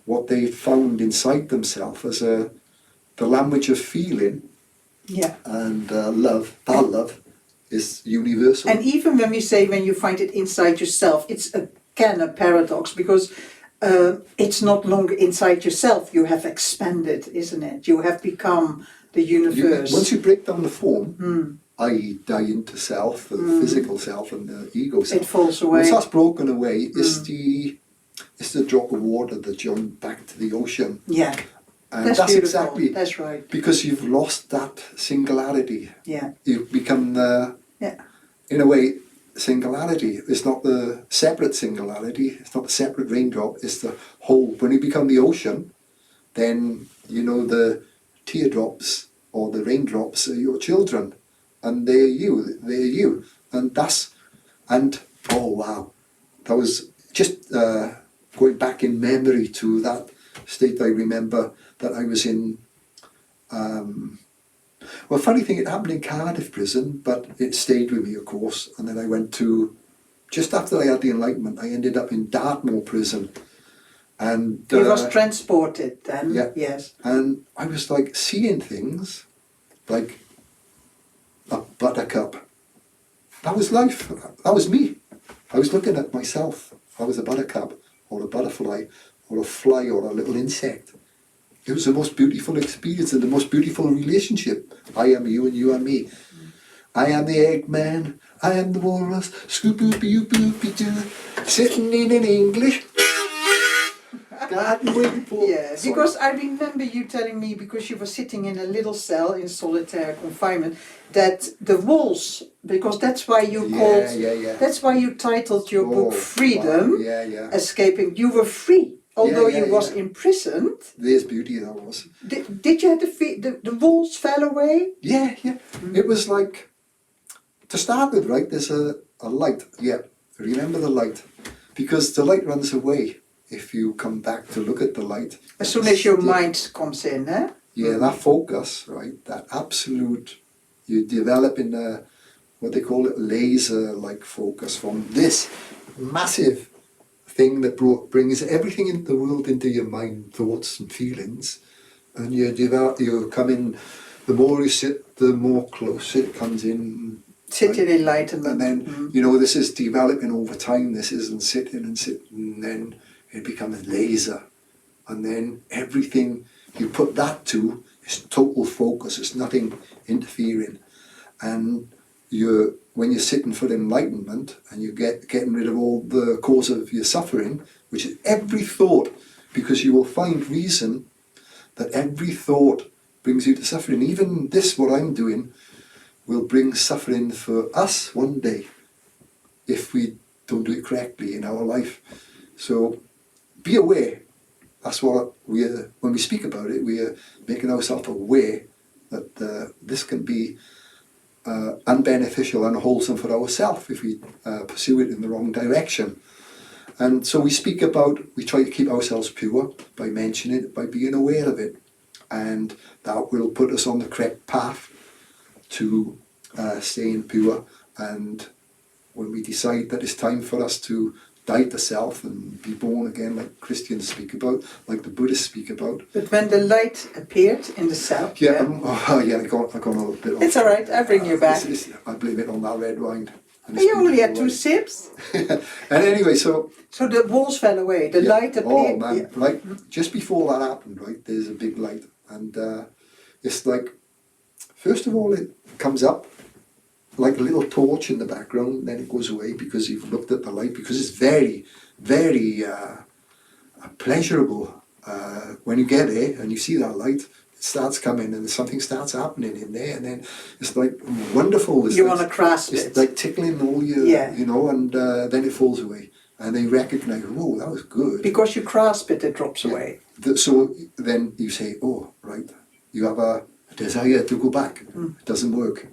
what they found inside themselves as the language of feeling. Yeah. And love, that love is universal. And even when we say when you find it inside yourself, it's again a paradox, because it's not longer inside yourself. You have expanded, isn't it? You have become the universe. Once you break down the form, i.e. die into self, the physical self and the ego self, it falls away. once that's broken away, it's the drop of water that joined back to the ocean. Yeah. And that's that's beautiful. exactly, that's right. because you've lost that singularity. Yeah. You've become in a way, singularity. It's not the separate singularity, it's not the separate raindrop, it's the whole. When you become the ocean, then the teardrops or the raindrops are your children, and they're you, and oh wow, that was just going back in memory to that state. I remember that I was in funny thing, it happened in Cardiff prison, but it stayed with me, of course. And then I went to, just after I had the Enlightenment, I ended up in Dartmoor prison. And he was transported then, yeah. Yes. And I was like seeing things like a buttercup. That was life. That was me. I was looking at myself. I was a buttercup, or a butterfly, or a fly, or a little insect. It was the most beautiful experience and the most beautiful relationship. I am you and you are me. I am the Eggman. I am the walrus. Scoop-oopy-oop-oopy-doo. Sitting in an English garden waiting for... Yeah, because I remember you telling me, because you were sitting in a little cell in solitary confinement, that the walls, because that's why you that's why you titled your book Freedom, wow. Escaping. You were free. Although you was imprisoned. There's beauty, that was. Did you have the walls fell away? Yeah. It was like, to start with, right, there's a light. Yeah, remember the light. Because the light runs away if you come back to look at the light. As soon as your mind comes in, eh? Yeah, that focus, right, that absolute, you develop in what they call it, laser-like focus from this massive thing that brings everything in the world into your mind, thoughts and feelings, and you come in, the more you sit, the more close it comes in, Sit in enlightenment. And then, you know, this is developing over time. This isn't sitting and sitting, and then it becomes laser. And then everything you put that to is total focus. It's nothing interfering. And when you're sitting for enlightenment and you're getting rid of all the cause of your suffering, which is every thought, because you will find reason that every thought brings you to suffering. Even this, what I'm doing, will bring suffering for us one day if we don't do it correctly in our life. So be aware. That's what when we speak about it, we are making ourselves aware that this can be unbeneficial, unwholesome for ourselves if we pursue it in the wrong direction. And so we try to keep ourselves pure by mentioning it, by being aware of it. And that will put us on the correct path to staying pure. And when we decide that it's time for us to die to self and be born again, like Christians speak about, like the Buddhists speak about. But when the light appeared in the self... Yeah, I got a little bit off. It's all right, I bring you back. I blame it on that red wine. You only had 2 sips. And anyway, so the walls fell away, the light appeared. Oh man, right, just before that happened, right, there's a big light. And it's like, first of all, it comes up like a little torch in the background, then it goes away because you've looked at the light, because it's very, very pleasurable. When you get there and you see that light, it starts coming and something starts happening in there, and then it's like wonderful. It's you like, want to grasp it's it. like tickling all your, you know, and then it falls away. And they recognize, oh, that was good. Because you grasp it, it drops away. So then you say, oh, right, you have a desire to go back. It doesn't work.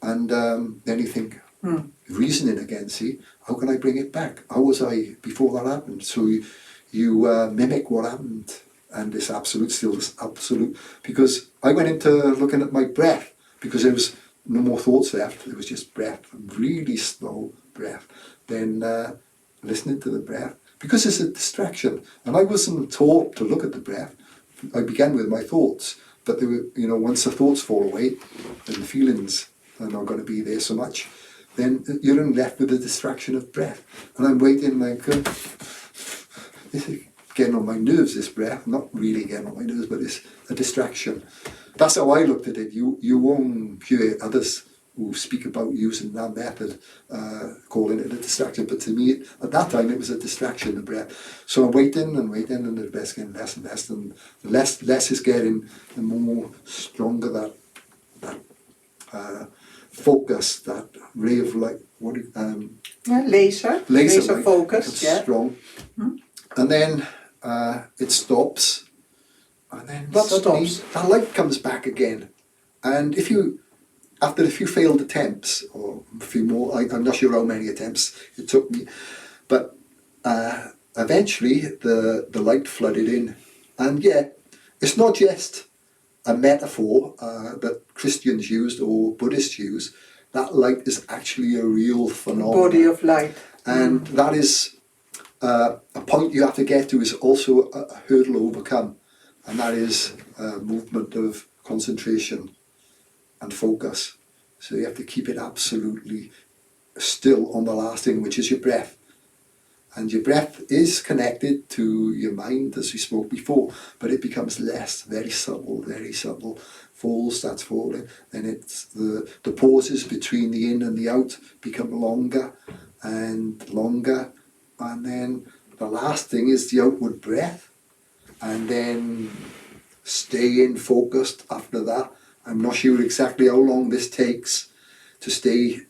And then you think, reasoning again, see, how can I bring it back? How was I before that happened? So you mimic what happened, and it's absolute, still absolute. Because I went into looking at my breath, because there was no more thoughts left, it was just breath, really slow breath. Then listening to the breath, because it's a distraction. And I wasn't taught to look at the breath. I began with my thoughts, but they were, you know, once the thoughts fall away, then the feelings are not going to be there so much, then you're only left with the distraction of breath. And I'm waiting like, this is getting on my nerves, this breath, not really getting on my nerves, but it's a distraction. That's how I looked at it. You won't hear others who speak about using that method, calling it a distraction, but to me, at that time, it was a distraction, the breath. So I'm waiting, and the breath's getting less and less, and the less is getting, the more stronger that focus, that ray of light, laser focus, strong. And then it stops, and then what suddenly stops? that light comes back again. And after a few failed attempts, or a few more, I'm not sure how many attempts it took me, but eventually the light flooded in. And yeah, it's not just a metaphor that Christians used or Buddhists use. That light is actually a real phenomenon. Body of light. And that is a point you have to get to, is also a hurdle to overcome. And that is a movement of concentration and focus. So you have to keep it absolutely still on the last thing, which is your breath. And your breath is connected to your mind, as we spoke before, but it becomes less, very subtle, starts falling. Then it's the pauses between the in and the out become longer and longer. And then the last thing is the outward breath. And then staying focused after that. I'm not sure exactly how long this takes to stay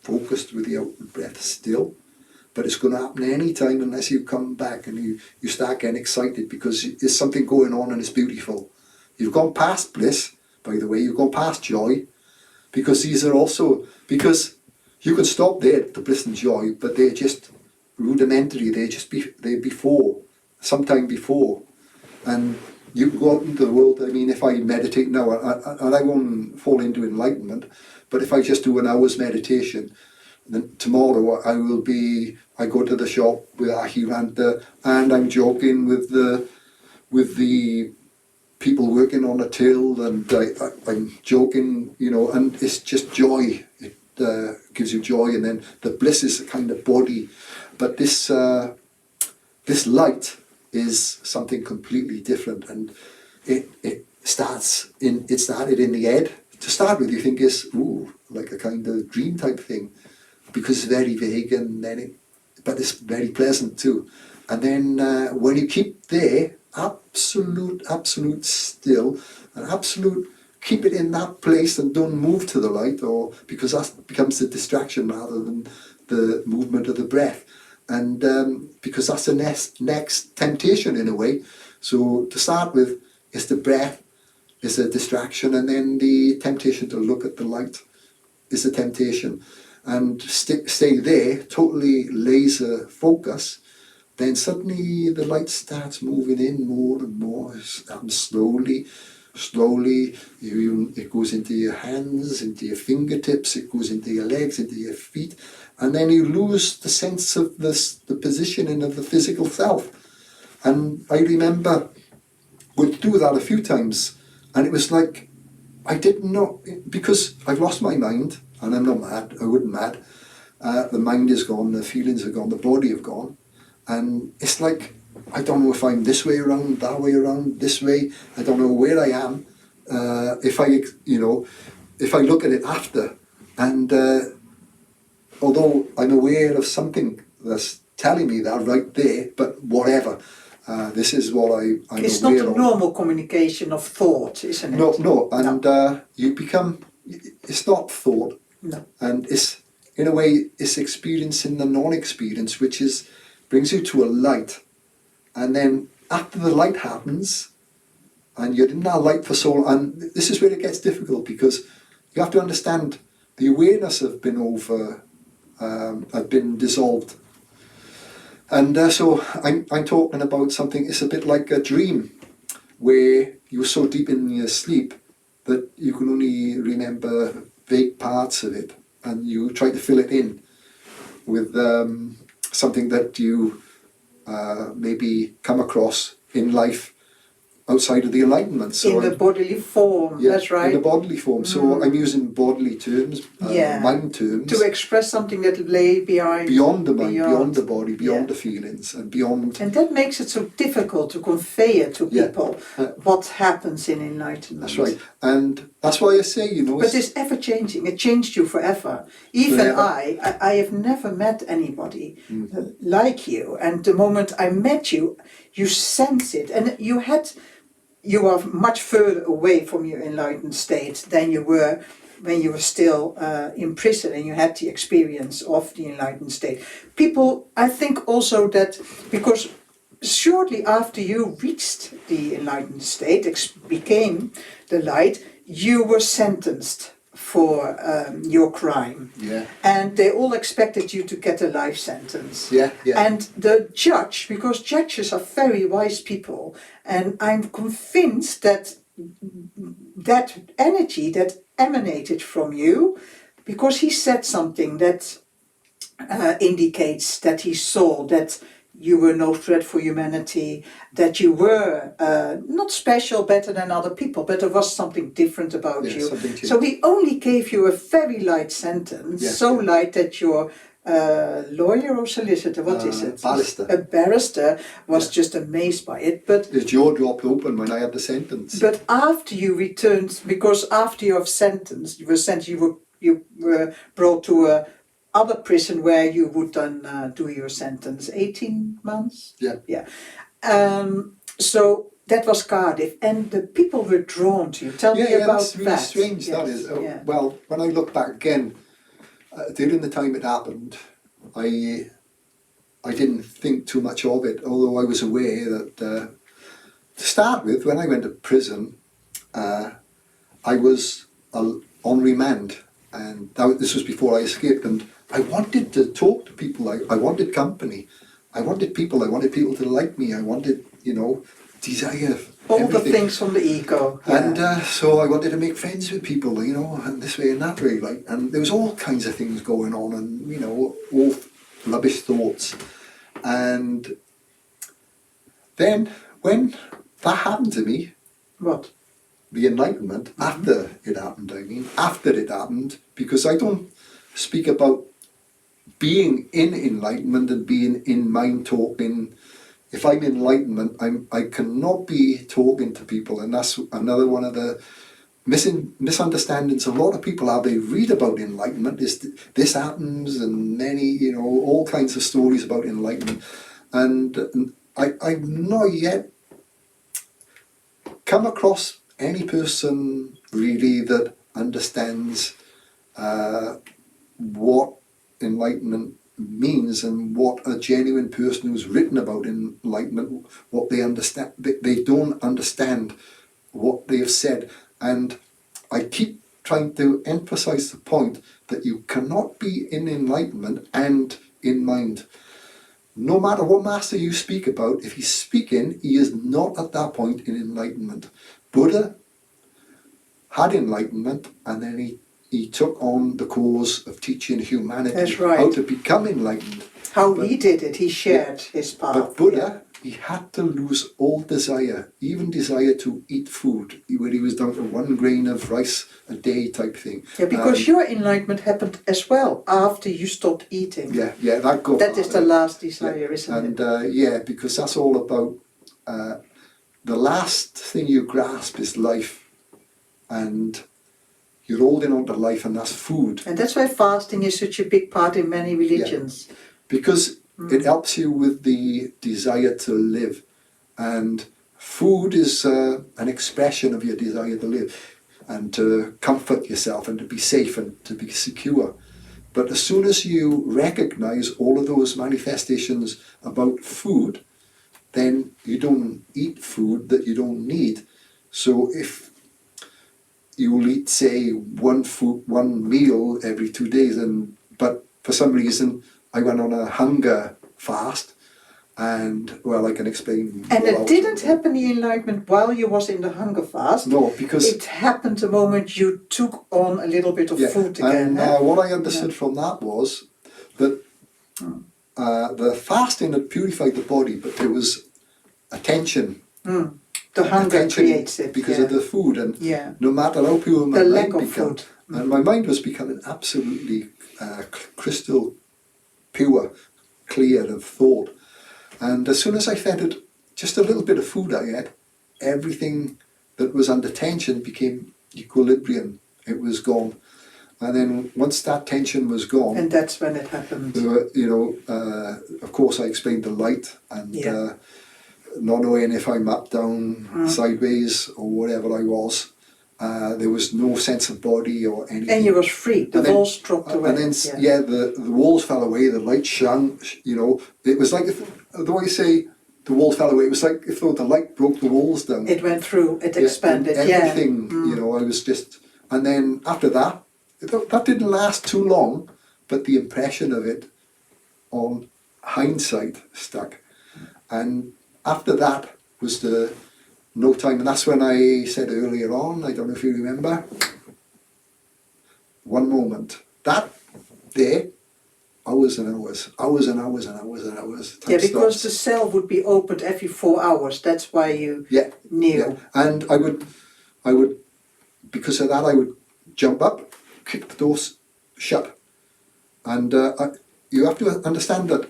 focused with the outward breath still. But it's going to happen any time unless you come back and you start getting excited, because there's something going on and it's beautiful. You've gone past bliss, by the way, you've gone past joy, because these are also, because you can stop there at the bliss and joy, but they're just rudimentary, they're before, sometime before. And you can go out into the world. I mean, if I meditate now, and I won't fall into enlightenment, but if I just do an hour's meditation, then tomorrow I go to the shop with Ahiranta, and I'm joking with the people working on a till, and I'm joking, you know, and it's just joy. gives you joy, and then the bliss is a kind of body. But this light is something completely different, and it started in the head. To start with, you think it's like a kind of dream type thing, because it's very vague, and then but it's very pleasant too. And then when you keep there, absolute still, and absolute, keep it in that place and don't move to the light, or because that becomes the distraction rather than the movement of the breath. And because that's the next temptation in a way. So to start with, it's the breath, is a distraction, and then the temptation to look at the light is a temptation. And stay there, totally laser focus, then suddenly the light starts moving in more and more, slowly, it goes into your hands, into your fingertips, it goes into your legs, into your feet, and then you lose the sense of the positioning of the physical self. And I remember would do that a few times, and it was like, I didn't know, because I've lost my mind, and I'm not mad, I wasn't mad. The mind is gone, the feelings are gone, the body have gone, and it's like, I don't know if I'm this way around, that way around, this way, I don't know where I am. If I look at it after, and although I'm aware of something that's telling me that right there, but whatever. This is what I'm It's aware not a of. normal communication of thought, isn't it? No, and you become, it's not thought, No. and it's, in a way, it's experiencing the non-experience, which brings you to a light, and then after the light happens, and you're in that light for so long, and this is where it gets difficult, because you have to understand the awareness have been dissolved. And so I'm talking about something, it's a bit like a dream, where you're so deep in your sleep that you can only remember vague parts of it, and you try to fill it in with something that you maybe come across in life outside of the Enlightenment. So in the bodily form, yeah, that's right. in the bodily form. So I'm using bodily terms, mind terms. To express something that lay beyond the mind, beyond the body, beyond the feelings, and beyond. And that makes it so difficult to convey it to people, what happens in Enlightenment. That's right. And that's why I say, But it's ever changing. It changed you forever. Even I have never met anybody like you. And the moment I met you, you sense it. And you are much further away from your enlightened state than you were when you were still in prison and you had the experience of the enlightened state. People, I think also that, because shortly after you reached the enlightened state, became the light, you were sentenced for your crime. Yeah. And they all expected you to get a life sentence. Yeah. And the judge, because judges are very wise people, and I'm convinced that that energy that emanated from you, because he said something that indicates that he saw that you were no threat for humanity, that you were not special, better than other people, but there was something different about you. So he only gave you a very light sentence, light that your lawyer or solicitor, what is it? Barrister. A barrister was just amazed by it. But his jaw dropped open when I had the sentence. But after you returned, because after you were brought to a other prison where you would then do your sentence, 18 months? Yeah. So that was Cardiff, and the people were drawn to you. Tell me about that's really that. Strange, that is. Well, when I look back again, during the time it happened, I didn't think too much of it, although I was aware that, to start with, when I went to prison, I was on remand, and this was before I escaped, and I wanted to talk to people. I wanted company. I wanted people to like me. I wanted, desire. All everything. The things from the ego. And so I wanted to make friends with people, and this way and that way. And there was all kinds of things going on, and, all rubbish thoughts. And then when that happened to me... What? The Enlightenment, after it happened, because I don't speak about being in enlightenment and being in mind talking. If I'm enlightenment, I cannot be talking to people, and that's another one of the misunderstandings a lot of people have. They read about enlightenment, is this happens, and many, you know, all kinds of stories about enlightenment, and I've not yet come across any person really that understands what enlightenment means and what a genuine person who's written about enlightenment, what they understand. They don't understand what they have said, and I keep trying to emphasize the point that you cannot be in enlightenment and in mind. No matter what master you speak about, if he's speaking, he is not at that point in enlightenment. Buddha had enlightenment, and then he took on the cause of teaching humanity. That's right. How to become enlightened. How he did it, he shared his path. But Buddha, he had to lose all desire, even desire to eat food, where he was down to 1 grain of rice a day type thing. Yeah, because your enlightenment happened as well after you stopped eating. Yeah, that is the last desire, isn't it? And because that's all about the last thing you grasp is life, and you're holding on to life, and that's food. And that's why fasting is such a big part in many religions. Yeah. Because it helps you with the desire to live, and food is an expression of your desire to live and to comfort yourself and to be safe and to be secure. But as soon as you recognize all of those manifestations about food, then you don't eat food that you don't need. So if you'll eat, say, one meal every 2 days, but for some reason I went on a hunger fast, and well, I can explain. And it didn't happen in enlightenment while you was in the hunger fast. No, because it happened the moment you took on a little bit of food again. And what I understood from that was that the fasting had purified the body, but there was attention. The hunger creates it because of the food, and no matter how pure my mind became, and my mind was becoming absolutely crystal pure, clear of thought. And as soon as I fed it just a little bit of food I had, everything that was under tension became equilibrium. It was gone. And then once that tension was gone, and that's when it happened. Of course I explained the light, and not knowing if I'm up, down, sideways, or whatever I was. There was no sense of body or anything. And you was free. The walls dropped away. And then, the walls fell away. The light shone. You know, it was like the way you say the walls fell away. It was like if the light broke the walls down. It went through. It expanded. Everything. You know, I was just. And then after that, that didn't last too long, but the impression of it, on hindsight, stuck. And after that was no time, and that's when I said earlier on, I don't know if you remember, one moment. That day, hours and hours. Yeah, because the cell would be opened every 4 hours. That's why you knew. Yeah. And I would, because of that, I would jump up, kick the doors shut. And you have to understand that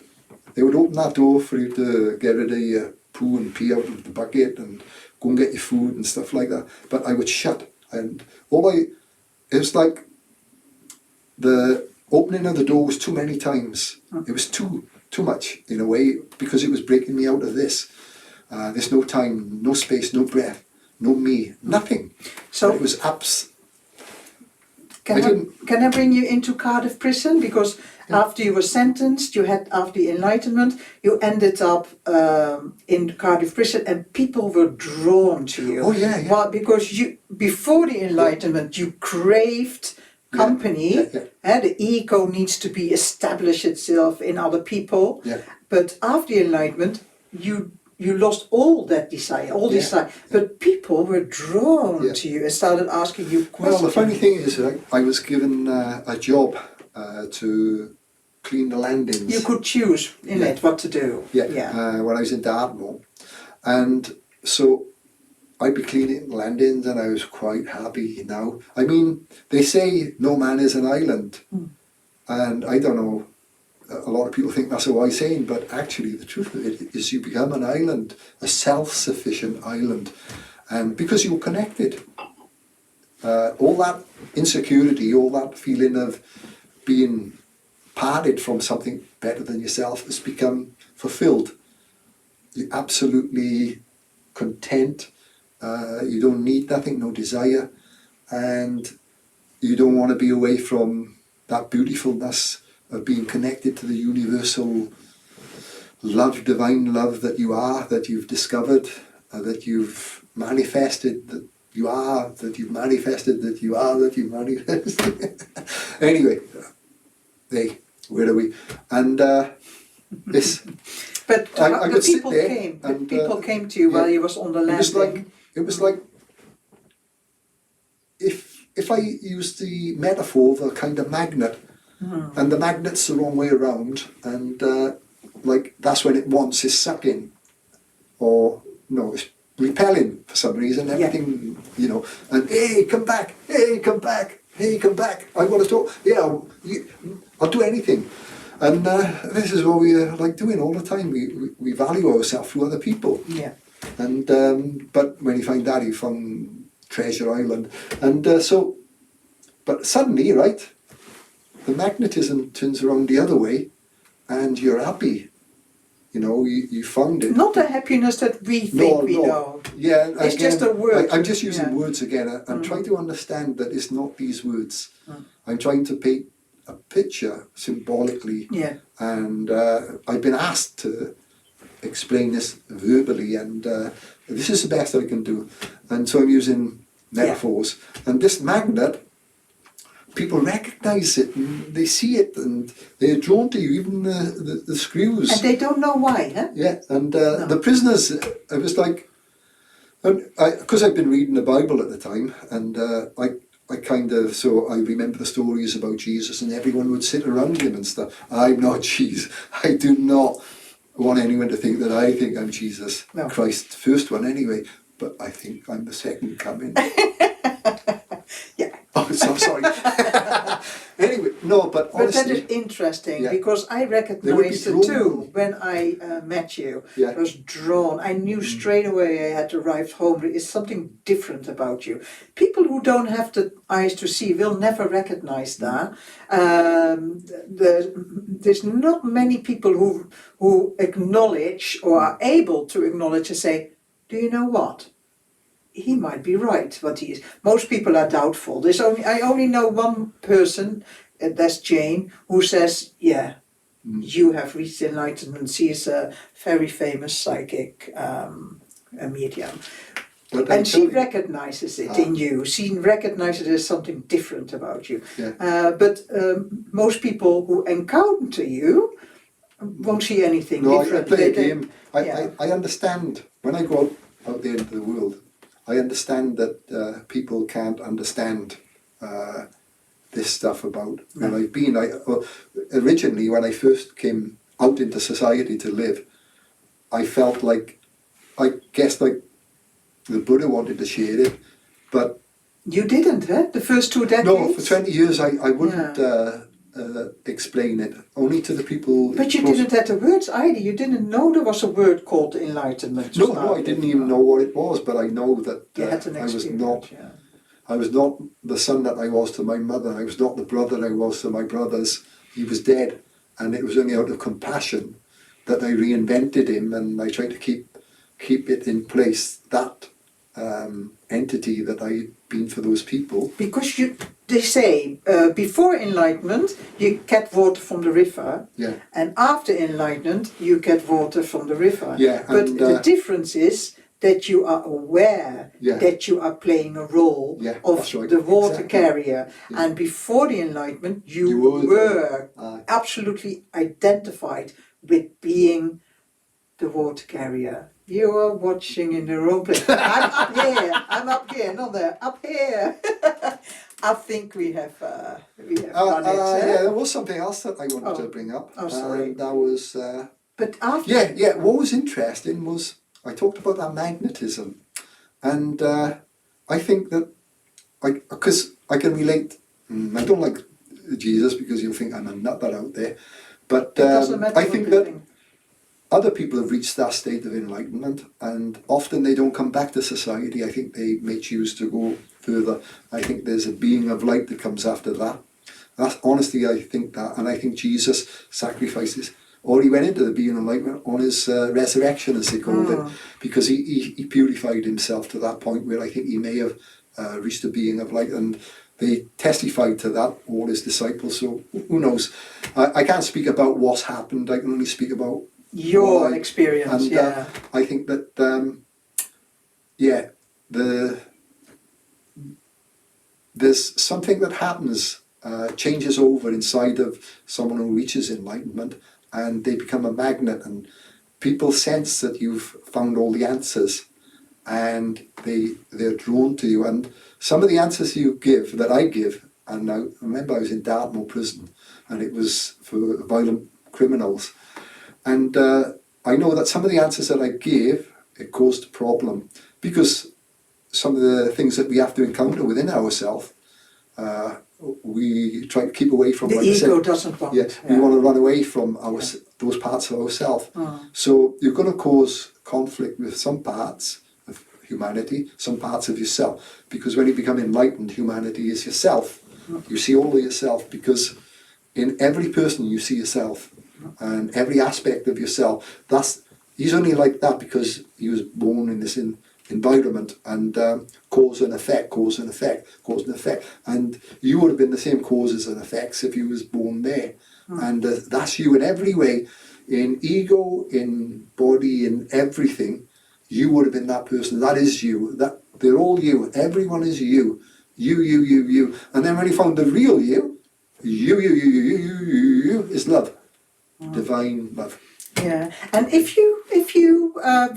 they would open that door for you to get rid of your poo and pee out of the bucket and go and get your food and stuff like that. But I would shut, and it was like the opening of the door was too many times. It was too much in a way, because it was breaking me out of this. There's no time, no space, no breath, no me, nothing. So it was Can I bring you into Cardiff prison? Because after you were sentenced, after the Enlightenment, you ended up in Cardiff prison, and people were drawn to you. Oh yeah. Well, because before the Enlightenment, you craved company. The ego needs to be established itself in other people. Yeah. But after the Enlightenment, you lost all that desire, desire. But people were drawn to you and started asking you questions. Well, the funny thing is, I was given a job to clean the landings. You could choose in it what to do. When I was in Dartmoor. And so I'd be cleaning landings, and I was quite happy now. I mean, they say no man is an island. And I don't know, a lot of people think that's a wise saying, but actually the truth of it is you become an island, a self-sufficient island. And because you're connected, all that insecurity, all that feeling of being parted from something better than yourself has become fulfilled. You're absolutely content. You don't need nothing, no desire, and you don't want to be away from that beautifulness of being connected to the universal love, divine love that you are, that you've discovered, that you've manifested, that you are, that you've manifested, that you are, that you've manifested. Anyway, hey, where are we? And this. But I the could sit people there came. The and, people came to you while you was on the landing. It was like if I use the metaphor of a kind of magnet, and the magnet's the wrong way around, and like that's when it wants is sucking, or no, it's repelling for some reason. Everything, you know, and hey, come back, hey, come back, hey, come back. I want to talk. Yeah, I'll do anything. And this is what we like doing all the time. We value ourselves through other people. Yeah. And but when you find that, you found Treasure Island, and but suddenly, right, the magnetism turns around the other way, and you're happy. You know, you found it. Not the happiness that we think we know. Yeah, it's again, just a word. I'm just using words again. I'm trying to understand that it's not these words. I'm trying to paint a picture symbolically. Yeah. And I've been asked to explain this verbally, and this is the best I can do. And so I'm using metaphors. And this magnet, people recognize it, and they see it, and they're drawn to you, even the screws. And they don't know why, huh? Yeah, and the prisoners, I was like, because I've been reading the Bible at the time, and I kind of, so I remember the stories about Jesus, and everyone would sit around him and stuff. I'm not Jesus. I do not want anyone to think that I think I'm Jesus. No. Christ, first one anyway, but I think I'm the second coming. Yeah. Oh, so sorry. Anyway, no, but honestly. But that is interesting, because I recognized it too when I met you. Yeah. I was drawn. I knew straight away I had arrived home. There is something different about you. People who don't have the eyes to see will never recognize that. There's not many people who acknowledge or are able to acknowledge and say, do you know what? He might be right, what he is. Most people are doubtful. I only know one person, that's Jane, who says, yeah, you have reached enlightenment. She is a very famous psychic, a medium. And she recognizes it in you. She recognizes there's something different about you. Yeah. But most people who encounter you won't see anything different. I play a game. I understand, when I go out there into the world, I understand that people can't understand this stuff about where I've been. Originally, when I first came out into society to live, I felt like, I guess like the Buddha wanted to share it, but... You didn't, huh? The first 2 decades? No, for 20 years I wouldn't explain it, only to the people... But you didn't have the words either. You didn't know there was a word called enlightenment. No, I didn't even know what it was, but I know that I was not the son that I was to my mother. I was not the brother I was to my brothers. He was dead, and it was only out of compassion that I reinvented him, and I tried to keep it in place, that entity that I had been for those people. Because they say before enlightenment you get water from the river, and after enlightenment you get water from the river. But the difference is that you are aware that you are playing a role of the water carrier. And before the enlightenment you were absolutely identified with being the water carrier. You are watching in the wrong place. I'm up here, not there, up here. I think we have done it. Yeah, there was something else that I wanted to bring up. Oh, sorry. That was... but after... Yeah, what was interesting was, I talked about that magnetism. And I think that, because I can relate, I don't like Jesus, because you'll think I'm a nutter out there. But It doesn't matter I what think you that think. other people have reached that state of enlightenment, and often they don't come back to society. I think they may choose to go further. I think there's a being of light that comes after that. That's honestly, I think that, and I think Jesus sacrifices, or he went into the being of light on his resurrection, as they called it, because he purified himself to that point where I think he may have reached a being of light, and they testified to that, all his disciples. So who knows? I can't speak about what's happened. I can only speak about Your experience, and yeah. I think that there's something that happens, changes over inside of someone who reaches enlightenment, and they become a magnet, and people sense that you've found all the answers, and they're drawn to you. And some of the answers you give, that I give, and I remember I was in Dartmoor prison, and it was for violent criminals, and I know that some of the answers that I gave, it caused a problem, because some of the things that we have to encounter within ourselves, we try to keep away from. The like ego I said, doesn't want. yeah, we want to run away from those parts of ourselves. So you're going to cause conflict with some parts of humanity, some parts of yourself, because when you become enlightened, humanity is yourself. You see all of yourself, because in every person you see yourself, and every aspect of yourself. He's only like that because he was born in this environment, and cause and effect, and you would have been the same causes and effects if you was born there. And that's you in every way, in ego, in body, in everything. You would have been that person. That is you. That they're all you. Everyone is you. You. And then when you found the real you is love. Divine love. Yeah, and if you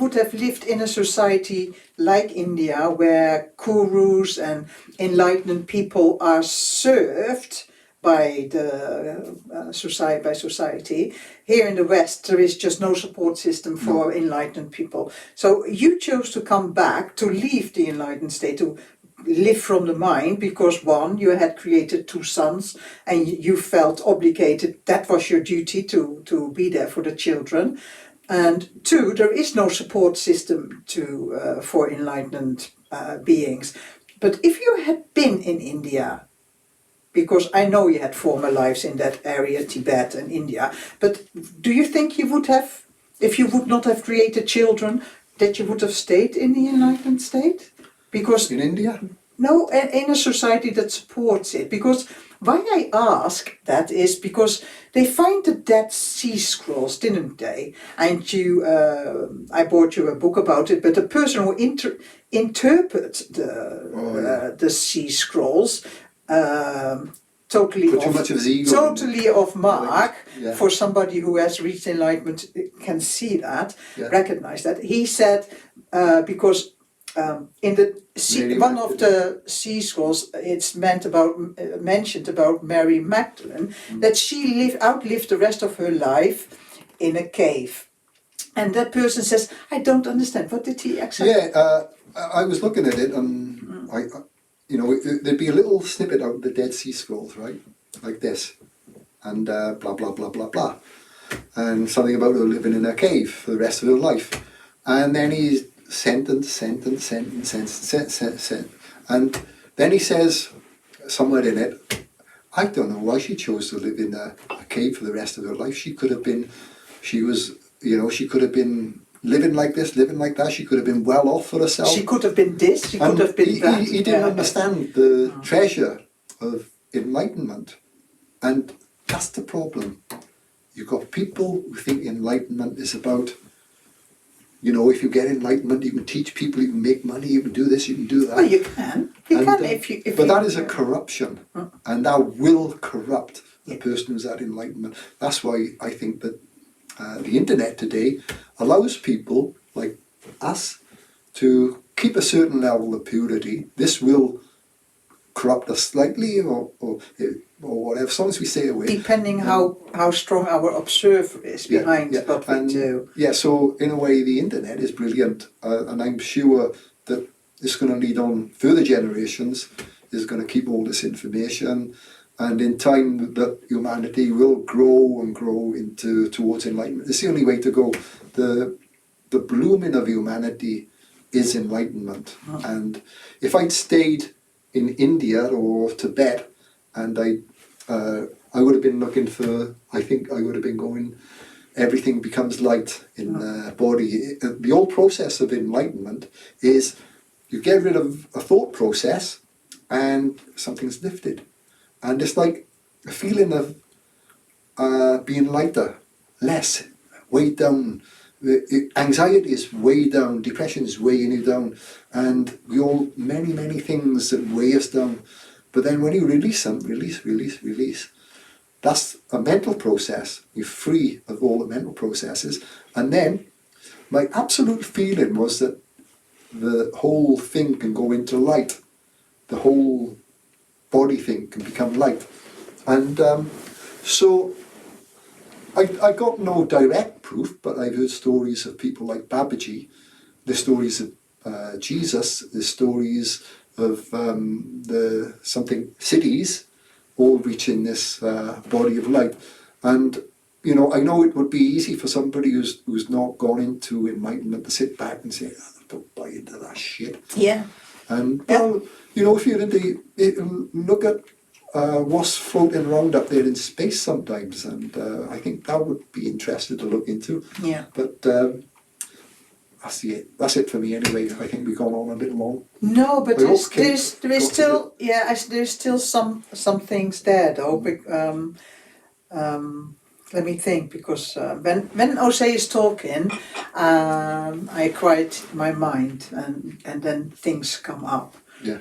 would have lived in a society like India, where gurus and enlightened people are served by the society, here in the West there is just no support system for enlightened people. So you chose to come back, to leave the enlightened state, to live from the mind, because one, you had created two sons and you felt obligated, that was your duty to be there for the children, and two, there is no support system for enlightened beings. But if you had been in India, because I know you had former lives in that area, Tibet and India, but do you think you would have, if you would not have created children, that you would have stayed in the enlightened state? Because in India? No, in a society that supports it. Because why I ask that is because they find the Dead Sea Scrolls, didn't they? And I bought you a book about it, but the person who interprets the Sea Scrolls, totally Put too much of his ego totally off mark. Yeah. For somebody who has reached enlightenment, can see that, Yeah. recognize that. He said, because in the one of the Sea Scrolls, it's mentioned about Mary Magdalene, that she outlived the rest of her life in a cave. And that person says, I don't understand. What did he accept? Yeah, I was looking at it, and there'd be a little snippet out of the Dead Sea Scrolls, right? Like this. And blah, blah, blah, blah, blah. And something about her living in a cave for the rest of her life. And then he's sentence. And then he says, somewhere in it, I don't know why she chose to live in a cave for the rest of her life. She could have been living like this, living like that. She could have been well off for herself. She could have been this, she could have been that. He didn't understand the treasure of enlightenment. And that's the problem. You've got people who think enlightenment is about, if you get enlightenment, you can teach people, you can make money, you can do this, you can do that. Well, you can. But that is a corruption, and that will corrupt the person who's at enlightenment. That's why I think that the internet today allows people like us to keep a certain level of purity. This will corrupt us slightly, or whatever, as long as we stay away. Depending how strong our observer is behind what we do. Yeah, so in a way the internet is brilliant, and I'm sure that it's going to lead on further generations, is going to keep all this information, and in time that humanity will grow and grow towards enlightenment. It's the only way to go. The blooming of humanity is enlightenment. And if I'd stayed in India or Tibet, and I would have been looking for, I think I would have been going, everything becomes light in the body. The whole process of enlightenment is you get rid of a thought process and something's lifted. And it's like a feeling of being lighter, less, weighed down. Anxiety is way down, depression is weighing you down, and we all, many things that weigh us down. But then when you release them, release, that's a mental process. You're free of all the mental processes. And then my absolute feeling was that the whole thing can go into light. The whole body thing can become light. And so I got no direct proof, but I've heard stories of people like Babaji, the stories of Jesus, the stories of cities, all reaching this body of light. And you know, I know it would be easy for somebody who's not gone into enlightenment to sit back and say, oh, don't buy into that shit. Yeah. And well, you know, if you're look at what's floating around up there in space sometimes, and I think that would be interesting to look into. Yeah. But that's it for me anyway. I think we've gone on a bit long. No, but there's still some things there though. Let me think, because when Ozay is talking, I quiet my mind and then things come up. Yeah.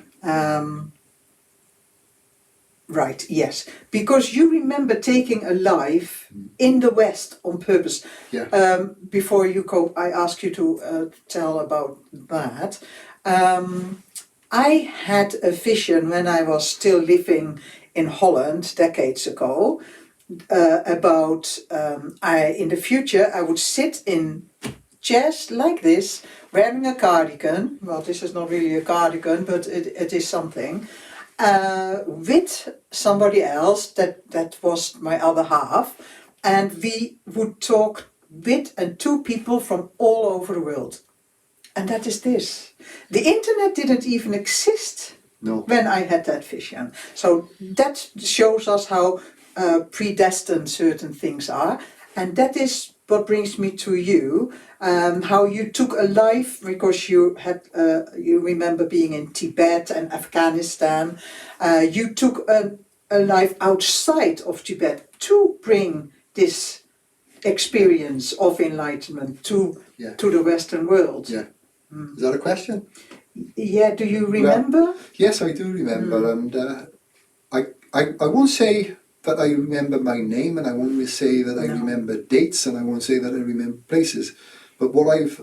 Right, yes. Because you remember taking a life in the West on purpose. Yeah. Before you go, I ask you to tell about that. I had a vision when I was still living in Holland decades ago about in the future I would sit in chairs like this, wearing a cardigan. Well, this is not really a cardigan, but it is something. With somebody else that was my other half, and we would talk with and to people from all over the world. And that is this. The internet didn't even exist when I had that vision. So that shows us how predestined certain things are. And that is what brings me to you, how you took a life, because you had, you remember being in Tibet and Afghanistan. You took a life outside of Tibet to bring this experience of enlightenment to the Western world. Yeah. Is that a question? Yeah, do you remember? Well, yes, I do remember, and I won't say that I remember my name, and I won't say that I remember dates, and I won't say that I remember places. But what I've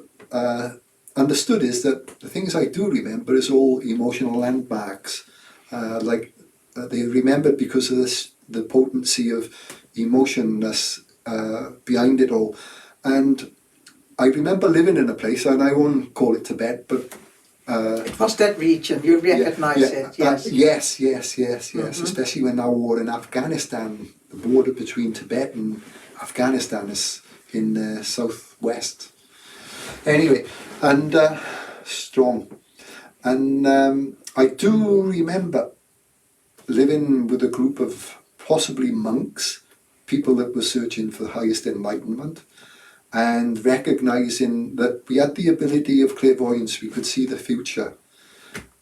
understood is that the things I do remember is all emotional landmarks. They remembered because of the potency of emotionness behind it all. And I remember living in a place, and I won't call it Tibet, but it was that region, you recognize it, yes. Yes, especially when now we're in Afghanistan. The border between Tibet and Afghanistan is in the southwest. Anyway, and strong. And I do remember living with a group of possibly monks, people that were searching for the highest enlightenment, and recognizing that we had the ability of clairvoyance. We could see the future,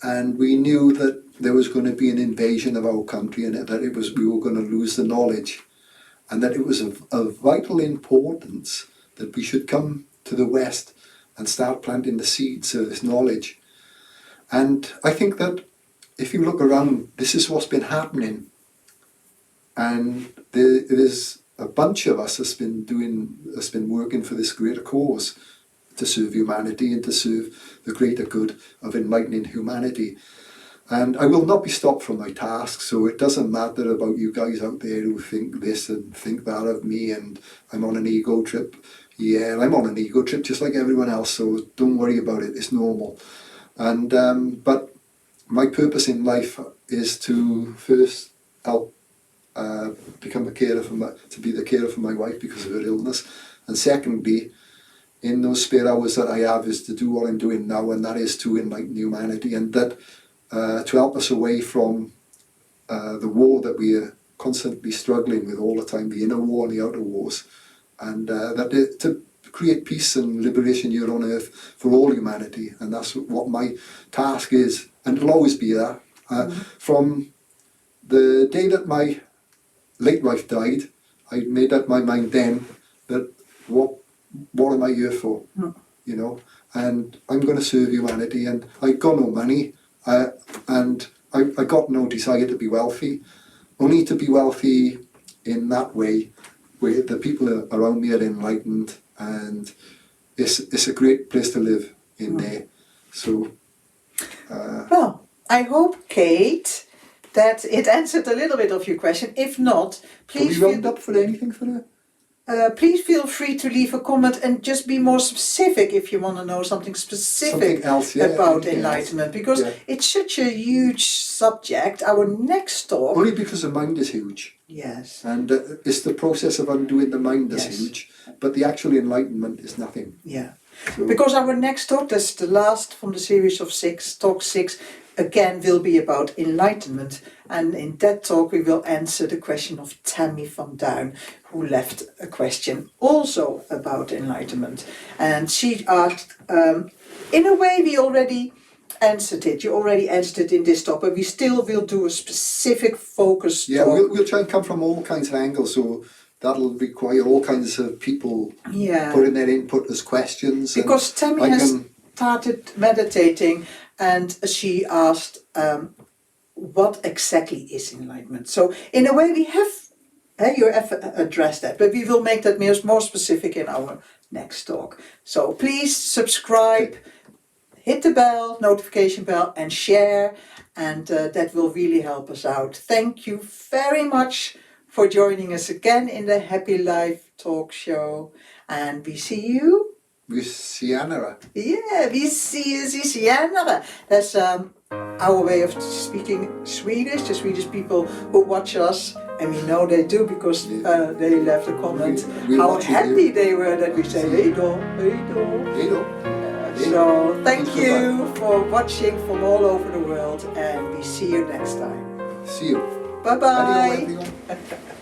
and we knew that there was going to be an invasion of our country, and that we were going to lose the knowledge, and that it was of vital importance that we should come to the West and start planting the seeds of this knowledge. And I think that if you look around, this is what's been happening, and it is a bunch of us has been working for this greater cause, to serve humanity and to serve the greater good of enlightening humanity. And I will not be stopped from my task, so it doesn't matter about you guys out there who think this and think that of me, and I'm on an ego trip. Yeah, I'm on an ego trip just like everyone else, so don't worry about it, it's normal. And but my purpose in life is to first help become a carer to be the carer for my wife because of her illness. And secondly, in those spare hours that I have is to do what I'm doing now, and that is to enlighten humanity, and that to help us away from the war that we are constantly struggling with all the time, the inner war and the outer wars, and to create peace and liberation here on earth for all humanity. And that's what my task is, and it'll always be that. From the day that my late wife died, I made up my mind then that what am I here for? You know, and I'm going to serve humanity, and I got no money, and I got no desire to be wealthy, only to be wealthy in that way, where the people around me are enlightened, and it's a great place to live in there. So, well, I hope, Kate, that it answered a little bit of your question. If not, please can we round up for anything for that? please feel free to leave a comment and just be more specific if you want to know something specific about enlightenment, because it's such a huge subject. Our next talk... Only because the mind is huge. Yes. And it's the process of undoing the mind that's huge, but the actual enlightenment is nothing. Yeah. So, because our next talk, that's the last from the series of 6, talk 6, again will be about enlightenment, and in that talk we will answer the question of Tammy van Duin, who left a question also about enlightenment, and she asked, in a way we already answered it, you already answered it in this talk, but we still will do a specific focus talk. Yeah, we'll try and come from all kinds of angles, so that'll require all kinds of people putting their input as questions. Because Tammy has started meditating, and she asked, what exactly is enlightenment? So in a way we have, you have addressed that, but we will make that more specific in our next talk. So please subscribe, hit the bell, notification bell, and share, and that will really help us out. Thank you very much for joining us again in the Happy Life talk show, and we see you. We senere. Yeah, we see you senere. That's our way of speaking Swedish. The Swedish people who watch us, and we know they do because they left a comment how happy they were that we say hey do, hey do. Hey do. So thank you for watching from all over the world, and we see you next time. See you. Bye bye. Adios, everyone.